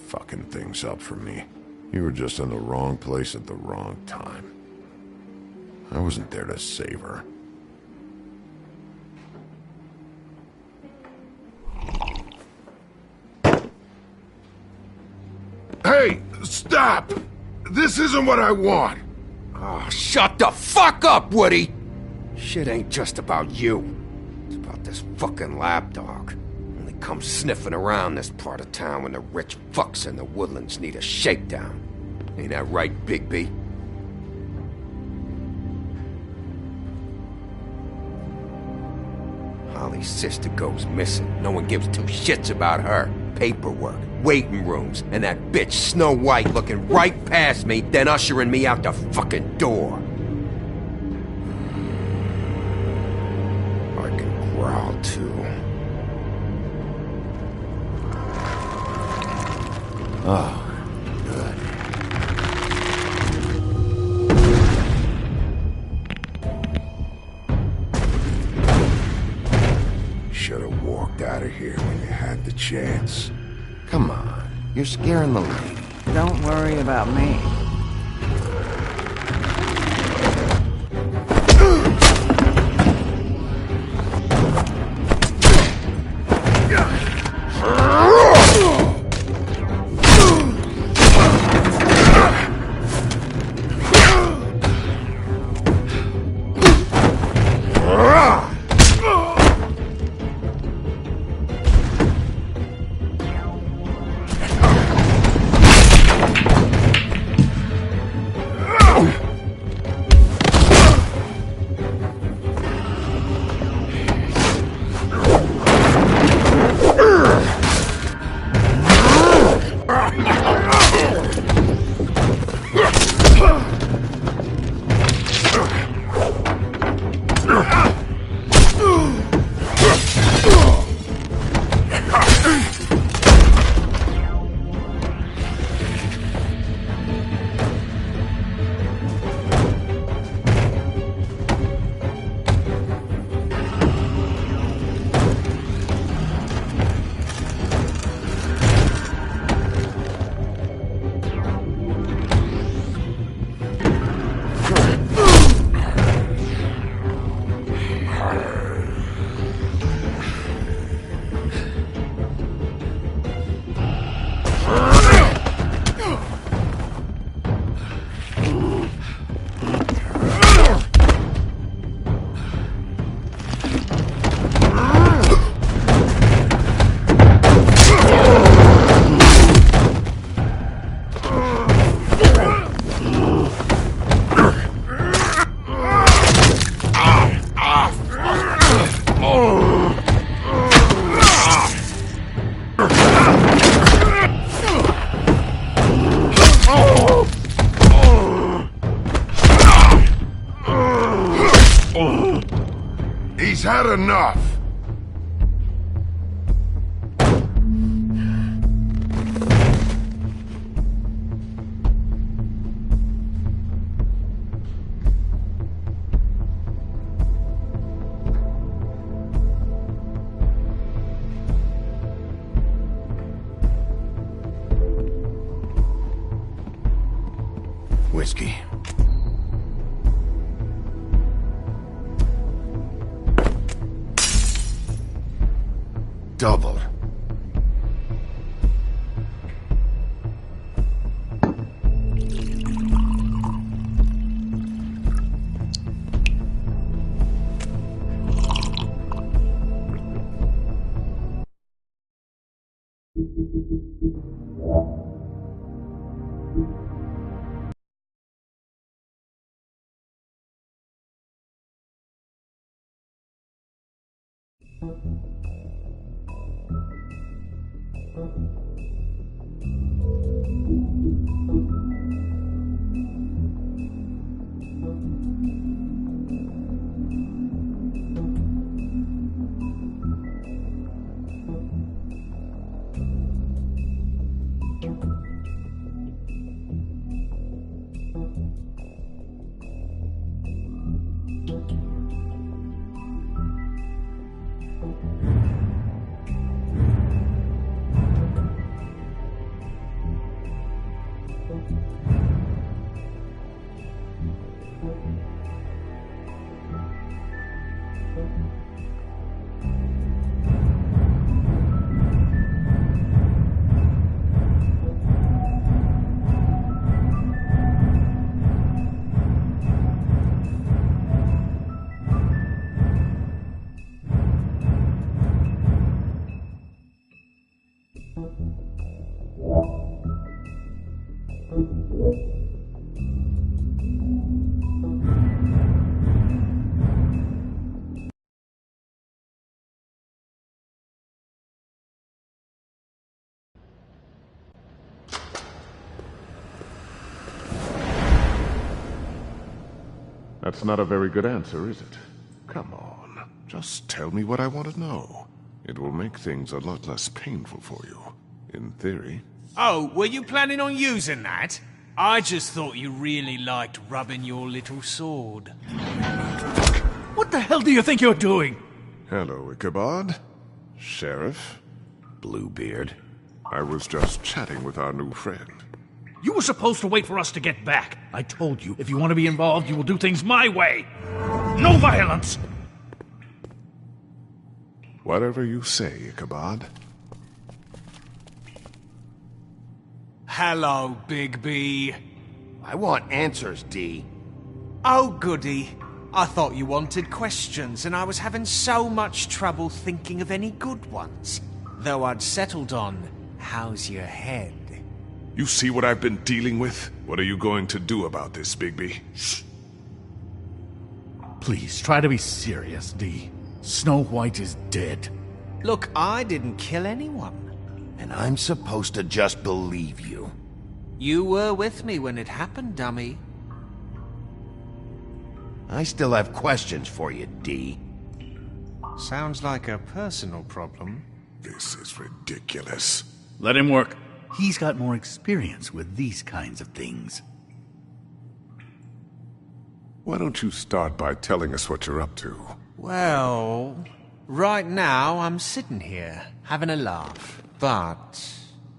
Fucking things up for me. You were just in the wrong place at the wrong time. I wasn't there to save her. Hey, stop! This isn't what I want! Oh, shut the fuck up, Woody! Shit ain't just about you. It's about this fucking lapdog. Only comes sniffing around this part of town when the rich fucks in the woodlands need a shakedown. Ain't that right, Bigby? Holly's sister goes missing. No one gives two shits about her. Paperwork, waiting rooms, and that bitch Snow White looking right past me, then ushering me out the fucking door. I can growl too. Oh, good. Should have walked out of here when you had the chance. Come on, you're scaring the lady. Don't worry about me. had enough! Whiskey. Double. That's not a very good answer, is it? Come on, just tell me what I want to know. It will make things a lot less painful for you, in theory. Oh, were you planning on using that? I just thought you really liked rubbing your little sword. What the hell do you think you're doing? Hello, Ichabod. Sheriff. Bluebeard. I was just chatting with our new friend. You were supposed to wait for us to get back. I told you, if you want to be involved, you will do things my way. No violence! Whatever you say, Ichabod. Hello, Big B. I want answers, D. Oh, goody. I thought you wanted questions, and I was having so much trouble thinking of any good ones. Though I'd settled on, how's your head? You see what I've been dealing with? What are you going to do about this, Bigby? Shh. Please, try to be serious, D. Snow White is dead. Look, I didn't kill anyone. And I'm supposed to just believe you. You were with me when it happened, dummy. I still have questions for you, D. Sounds like a personal problem. This is ridiculous. Let him work. He's got more experience with these kinds of things. Why don't you start by telling us what you're up to? Well, right now I'm sitting here, having a laugh. But,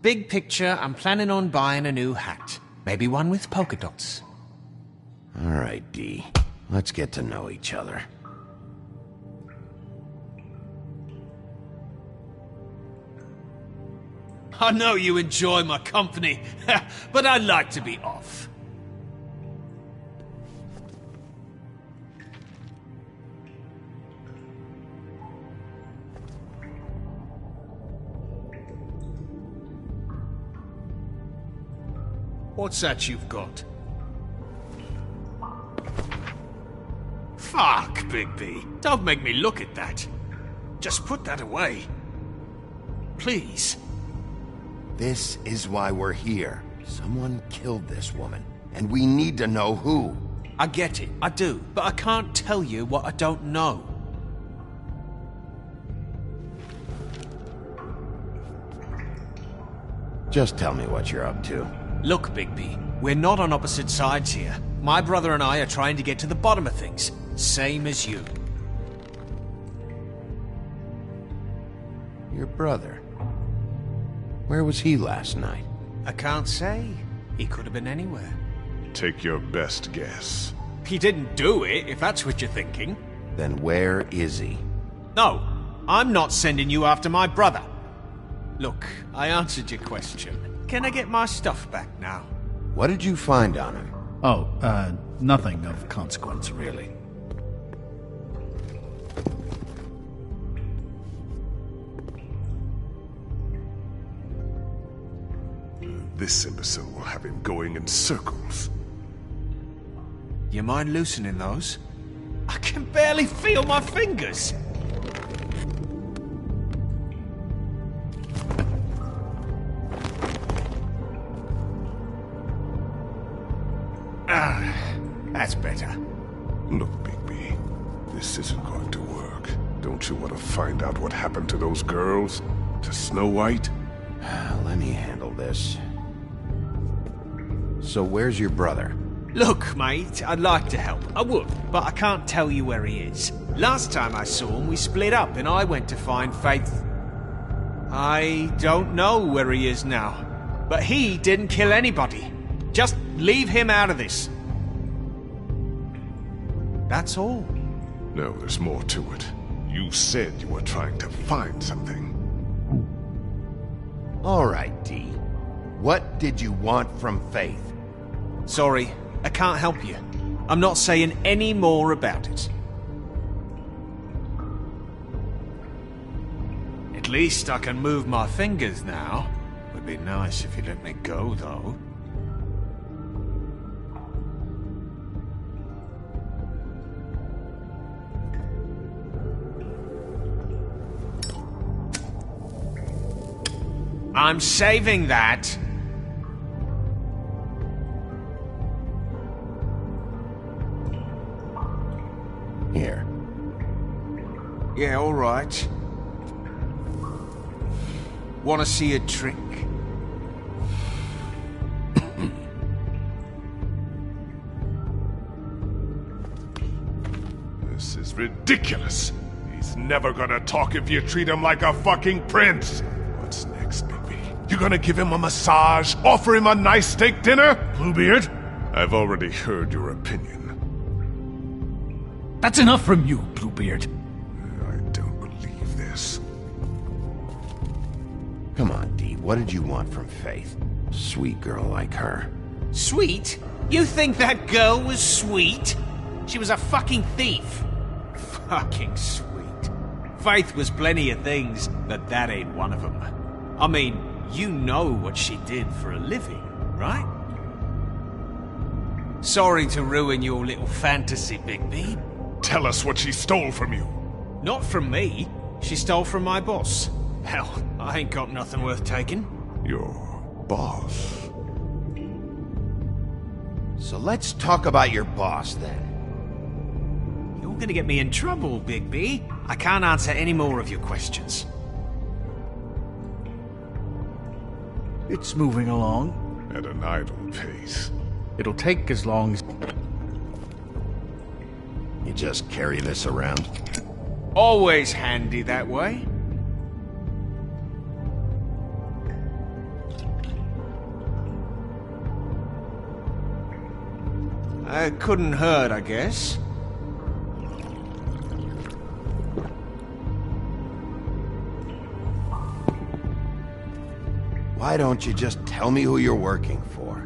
big picture, I'm planning on buying a new hat. Maybe one with polka dots. All right, D. Let's get to know each other. I know you enjoy my company, but I'd like to be off. What's that you've got? Fuck, Bigby. Don't make me look at that. Just put that away. Please. This is why we're here. Someone killed this woman, and we need to know who. I get it, I do, but I can't tell you what I don't know. Just tell me what you're up to. Look, Bigby, we're not on opposite sides here. My brother and I are trying to get to the bottom of things. Same as you. Your brother? Where was he last night? I can't say. He could have been anywhere. Take your best guess. He didn't do it, if that's what you're thinking. Then where is he? No, I'm not sending you after my brother. Look, I answered your question. Can I get my stuff back now? What did you find on him? Oh, nothing of consequence, really. This imbecile will have him going in circles. You mind loosening those? I can barely feel my fingers. That's better. Look, Bigby, this isn't going to work. Don't you want to find out what happened to those girls? To Snow White? Let me handle this. So where's your brother? Look, mate, I'd like to help. I would, but I can't tell you where he is. Last time I saw him, we split up and I went to find Faith. I don't know where he is now, but he didn't kill anybody. Just leave him out of this. That's all. No, there's more to it. You said you were trying to find something. All right, D. What did you want from Faith? Sorry, I can't help you. I'm not saying any more about it. At least I can move my fingers now. Would be nice if you let me go, though. I'm saving that. Here. Yeah, all right. Want to see a trick? This is ridiculous. He's never gonna talk if you treat him like a fucking prince. What's next, Bigby? You gonna give him a massage? Offer him a nice steak dinner? Bluebeard? I've already heard your opinion. That's enough from you, Bluebeard. I don't believe this. Come on, D. What did you want from Faith? Sweet girl like her. Sweet? You think that girl was sweet? She was a fucking thief. Fucking sweet. Faith was plenty of things, but that ain't one of them. I mean, you know what she did for a living, right? Sorry to ruin your little fantasy, Bigby. Tell us what she stole from you. Not from me. She stole from my boss. Hell, I ain't got nothing worth taking. Your boss? So let's talk about your boss, then. You're gonna get me in trouble, Bigby. I can't answer any more of your questions. It's moving along. At an idle pace. It'll take as long as... You just carry this around? Always handy that way. It couldn't hurt, I guess. Why don't you just tell me who you're working for?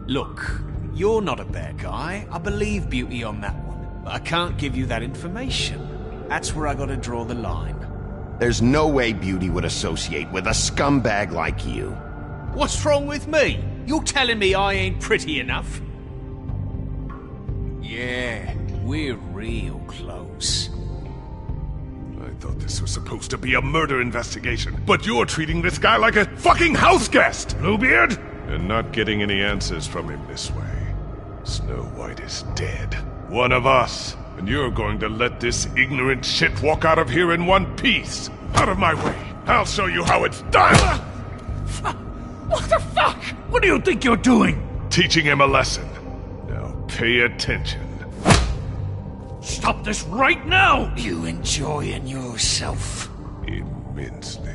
Look, you're not a bad guy. I believe Beauty on that one. But I can't give you that information. That's where I gotta draw the line. There's no way Beauty would associate with a scumbag like you. What's wrong with me? You're telling me I ain't pretty enough? Yeah, we're real close. I thought this was supposed to be a murder investigation, but you're treating this guy like a fucking house guest, Bluebeard! And not getting any answers from him this way. Snow White is dead. One of us. And you're going to let this ignorant shit walk out of here in one piece. Out of my way. I'll show you how it's done! What the What do you think you're doing? Teaching him a lesson. Now pay attention. Stop this right now! You enjoying yourself? Immensely.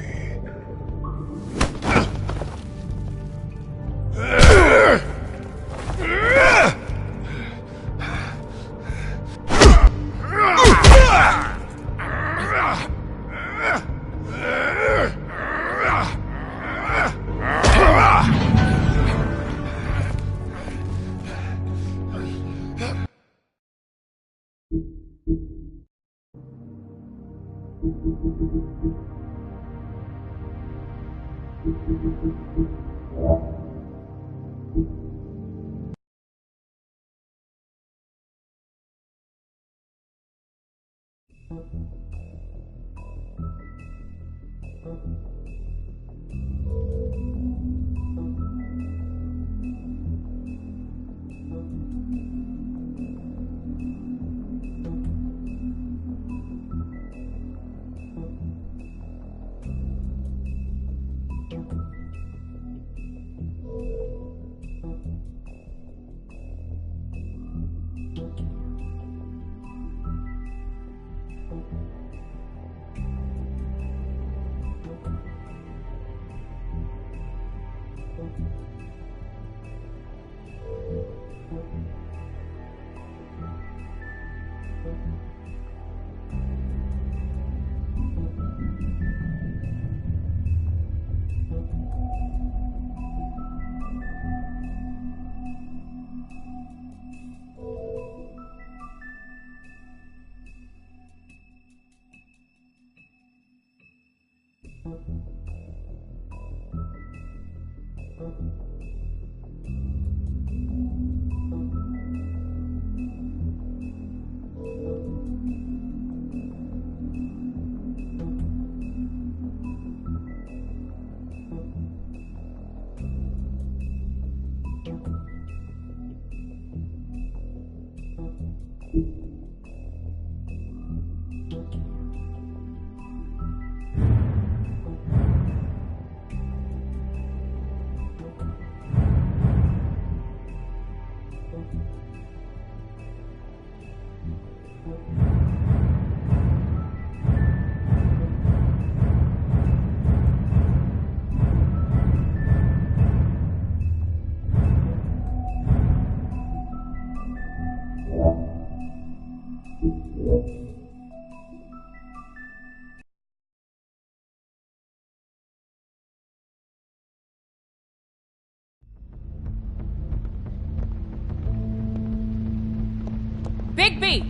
Bigby!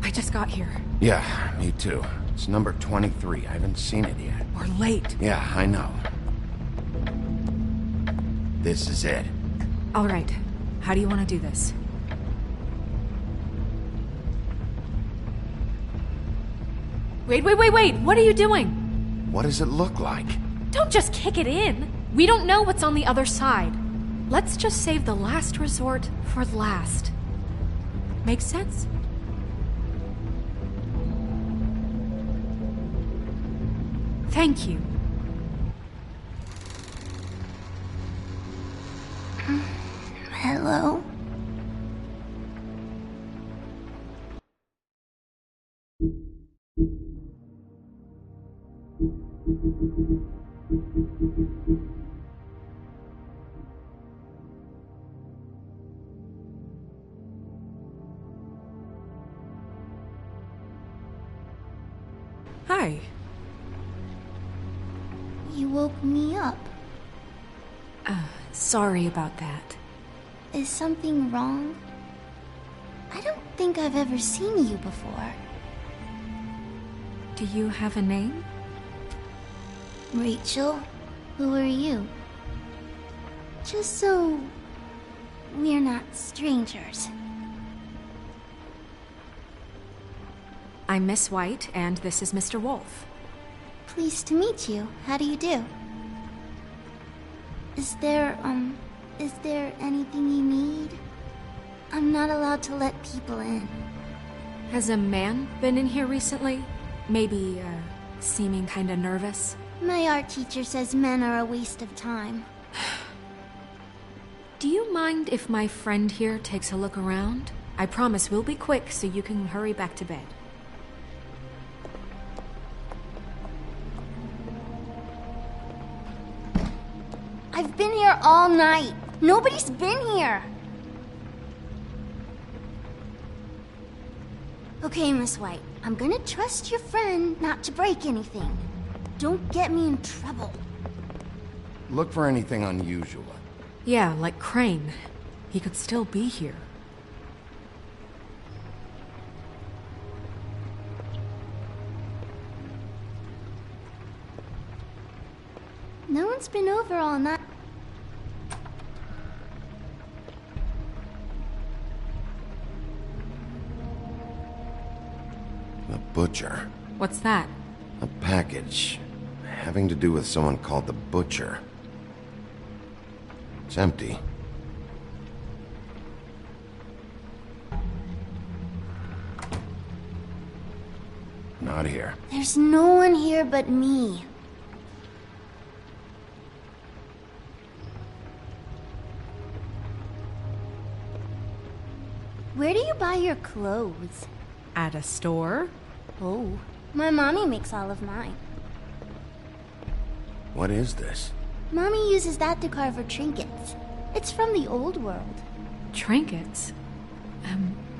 I just got here. Yeah, me too. It's number 23. I haven't seen it yet. We're late. Yeah, I know. This is it. All right. How do you want to do this? Wait, what are you doing? What does it look like? Don't just kick it in. We don't know what's on the other side. Let's just save the last resort for last. Make sense? Thank you. Hello? Hi. You woke me up. Sorry about that. Is something wrong? I don't think I've ever seen you before. Do you have a name? Rachel, who are you? Just so we're not strangers. I'm Miss White, and this is Mr. Wolf. Pleased to meet you. How do you do? Is there anything you need? I'm not allowed to let people in. Has a man been in here recently? Maybe, seeming kinda nervous? My art teacher says men are a waste of time. Do you mind if my friend here takes a look around? I promise we'll be quick so you can hurry back to bed. I've been here all night. Nobody's been here. Okay, Miss White. I'm gonna trust your friend not to break anything. Don't get me in trouble. Look for anything unusual. Yeah, like Crane. He could still be here. No one's been over all night. The Butcher. What's that? A package having to do with someone called the Butcher. It's empty. Not here. There's no one here but me. Where do you buy your clothes? At a store? Oh, my mommy makes all of mine. What is this? Mommy uses that to carve her trinkets. It's from the old world. Trinkets?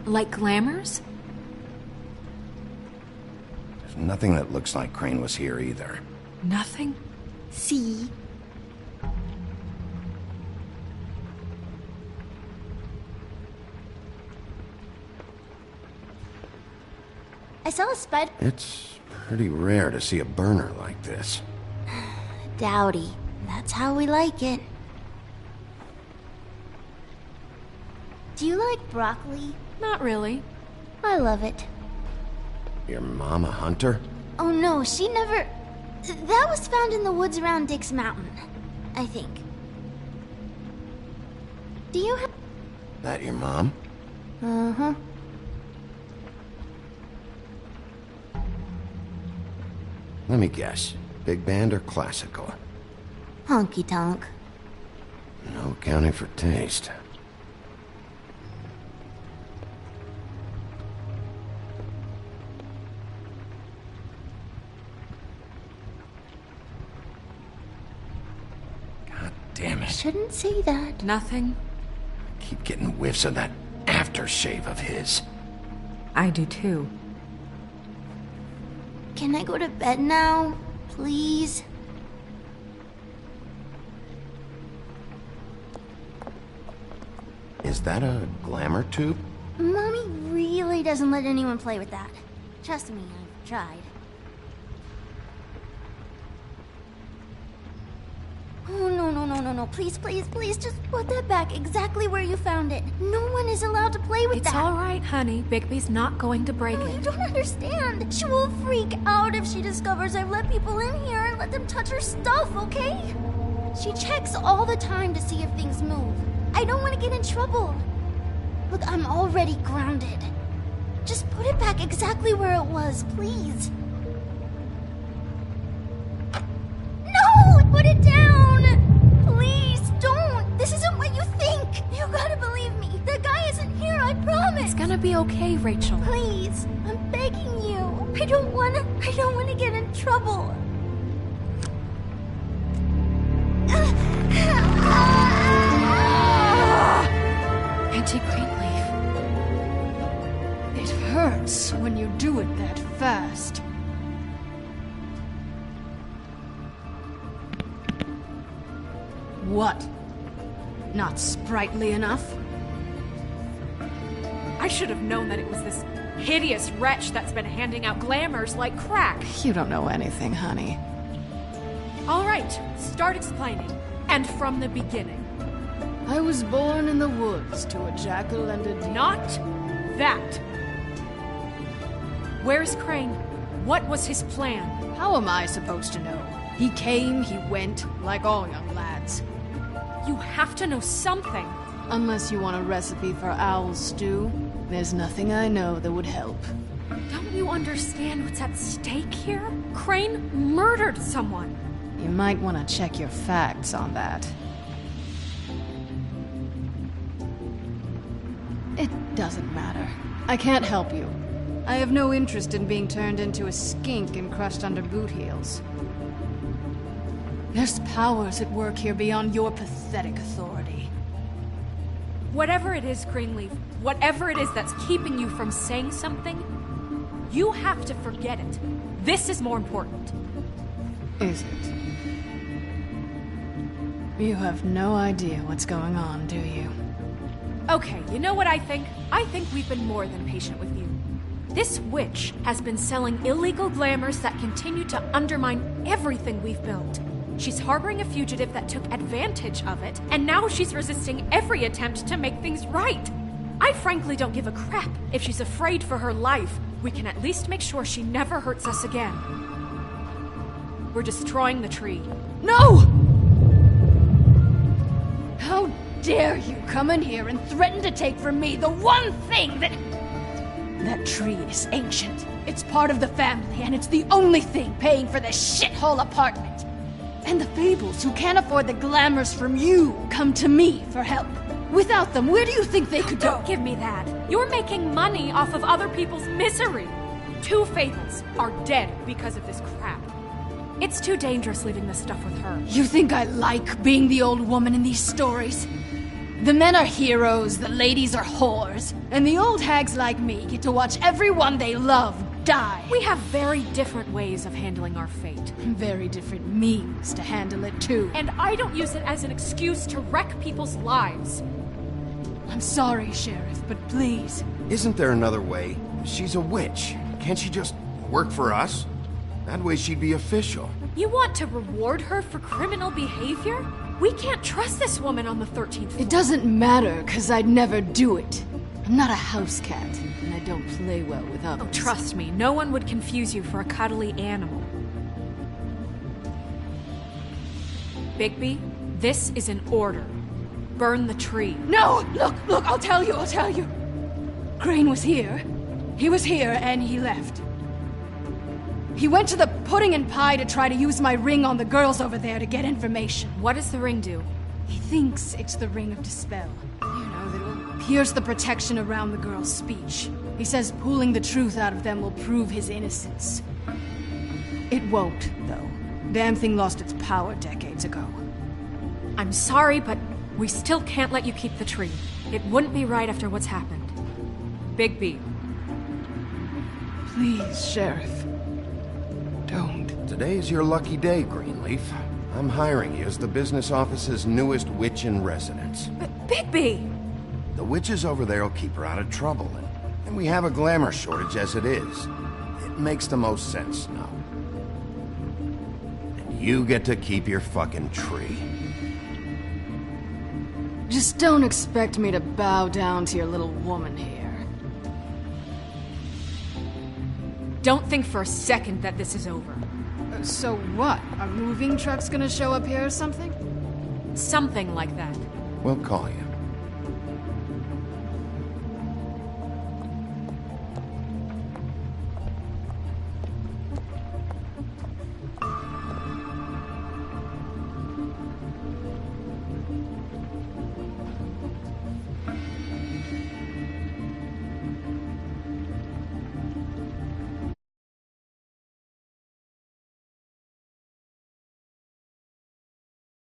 Like glamours? There's nothing that looks like Crane was here either. Nothing? See? I saw a spider. It's pretty rare to see a burner like this. Dowdy. That's how we like it. Do you like broccoli? Not really. I love it. Your mom a hunter? Oh no, she never... That was found in the woods around Dick's Mountain, I think. Do you have... That your mom? Uh-huh. Let me guess. Big band or classical? Honky tonk. No accounting for taste. God damn it. Shouldn't say that. Nothing. Keep getting whiffs of that aftershave of his. I do too. Can I go to bed now? Please? Is that a glamour tube? Mommy really doesn't let anyone play with that. Trust me, I've tried. Oh, no. Please, just put that back exactly where you found it. No one is allowed to play with that. It's all right, honey. Bigby's not going to break No, it. you don't understand. She will freak out if she discovers I've let people in here and let them touch her stuff, okay? She checks all the time to see if things move. I don't want to get in trouble. Look, I'm already grounded. Just put it back exactly where it was, please. No! Put it down! Please, don't! This isn't what you think! You gotta believe me. The guy isn't here, I promise! It's gonna be okay, Rachel. Please, I'm begging you. I don't wanna get in trouble. Anti-green leaf. It hurts when you do it that fast. What? Not sprightly enough? I should have known that it was this hideous wretch that's been handing out glamours like crack. You don't know anything, honey. All right, start explaining. And from the beginning. I was born in the woods to a jackal and a deer. Not that. Where's Crane? What was his plan? How am I supposed to know? He came, he went, like all young lads. You have to know something. Unless you want a recipe for owl stew, there's nothing I know that would help. Don't you understand what's at stake here? Crane murdered someone. You might want to check your facts on that. Doesn't matter. I can't help you. I have no interest in being turned into a skink and crushed under boot heels. There's powers at work here beyond your pathetic authority. Whatever it is, Greenleaf, whatever it is that's keeping you from saying something, you have to forget it. This is more important. Is it? You have no idea what's going on, do you? Okay, you know what I think? I think we've been more than patient with you. This witch has been selling illegal glamours that continue to undermine everything we've built. She's harboring a fugitive that took advantage of it, and now she's resisting every attempt to make things right. I frankly don't give a crap. If she's afraid for her life, we can at least make sure she never hurts us again. We're destroying the tree. No! How dare you come in here and threaten to take from me the one thing that... That tree is ancient. It's part of the family, and it's the only thing paying for this shithole apartment. And the Fables, who can't afford the glamours from you, come to me for help. Without them, where do you think they could go? Don't give me that. You're making money off of other people's misery. 2 Fables are dead because of this crap. It's too dangerous leaving this stuff with her. You think I like being the old woman in these stories? The men are heroes, the ladies are whores, and the old hags like me get to watch everyone they love die. We have very different ways of handling our fate. Very different means to handle it, too. And I don't use it as an excuse to wreck people's lives. I'm sorry, Sheriff, but please. Isn't there another way? She's a witch. Can't she just work for us? That way she'd be official. You want to reward her for criminal behavior? We can't trust this woman on the 13th floor. It doesn't matter, because I'd never do it. I'm not a house cat, and I don't play well with others. Oh, trust me, no one would confuse you for a cuddly animal. Bigby, this is an order. Burn the tree. No! Look, I'll tell you. Crane was here. He was here, and he left. He went to the pudding and pie to try to use my ring on the girls over there to get information. What does the ring do? He thinks it's the ring of dispel. You know, that will pierce the protection around the girls' speech. He says pulling the truth out of them will prove his innocence. It won't, though. Damn thing lost its power decades ago. I'm sorry, but we still can't let you keep the tree. It wouldn't be right after what's happened. Bigby. Please, Sheriff. Don't. Today is your lucky day, Greenleaf. I'm hiring you as the business office's newest witch in residence. Bigby! The witches over there will keep her out of trouble, and we have a glamour shortage as it is. It makes the most sense now. And you get to keep your fucking tree. Just don't expect me to bow down to your little woman here. Don't think for a second that this is over. So what? Are moving trucks gonna show up here or something? Something like that. We'll call you.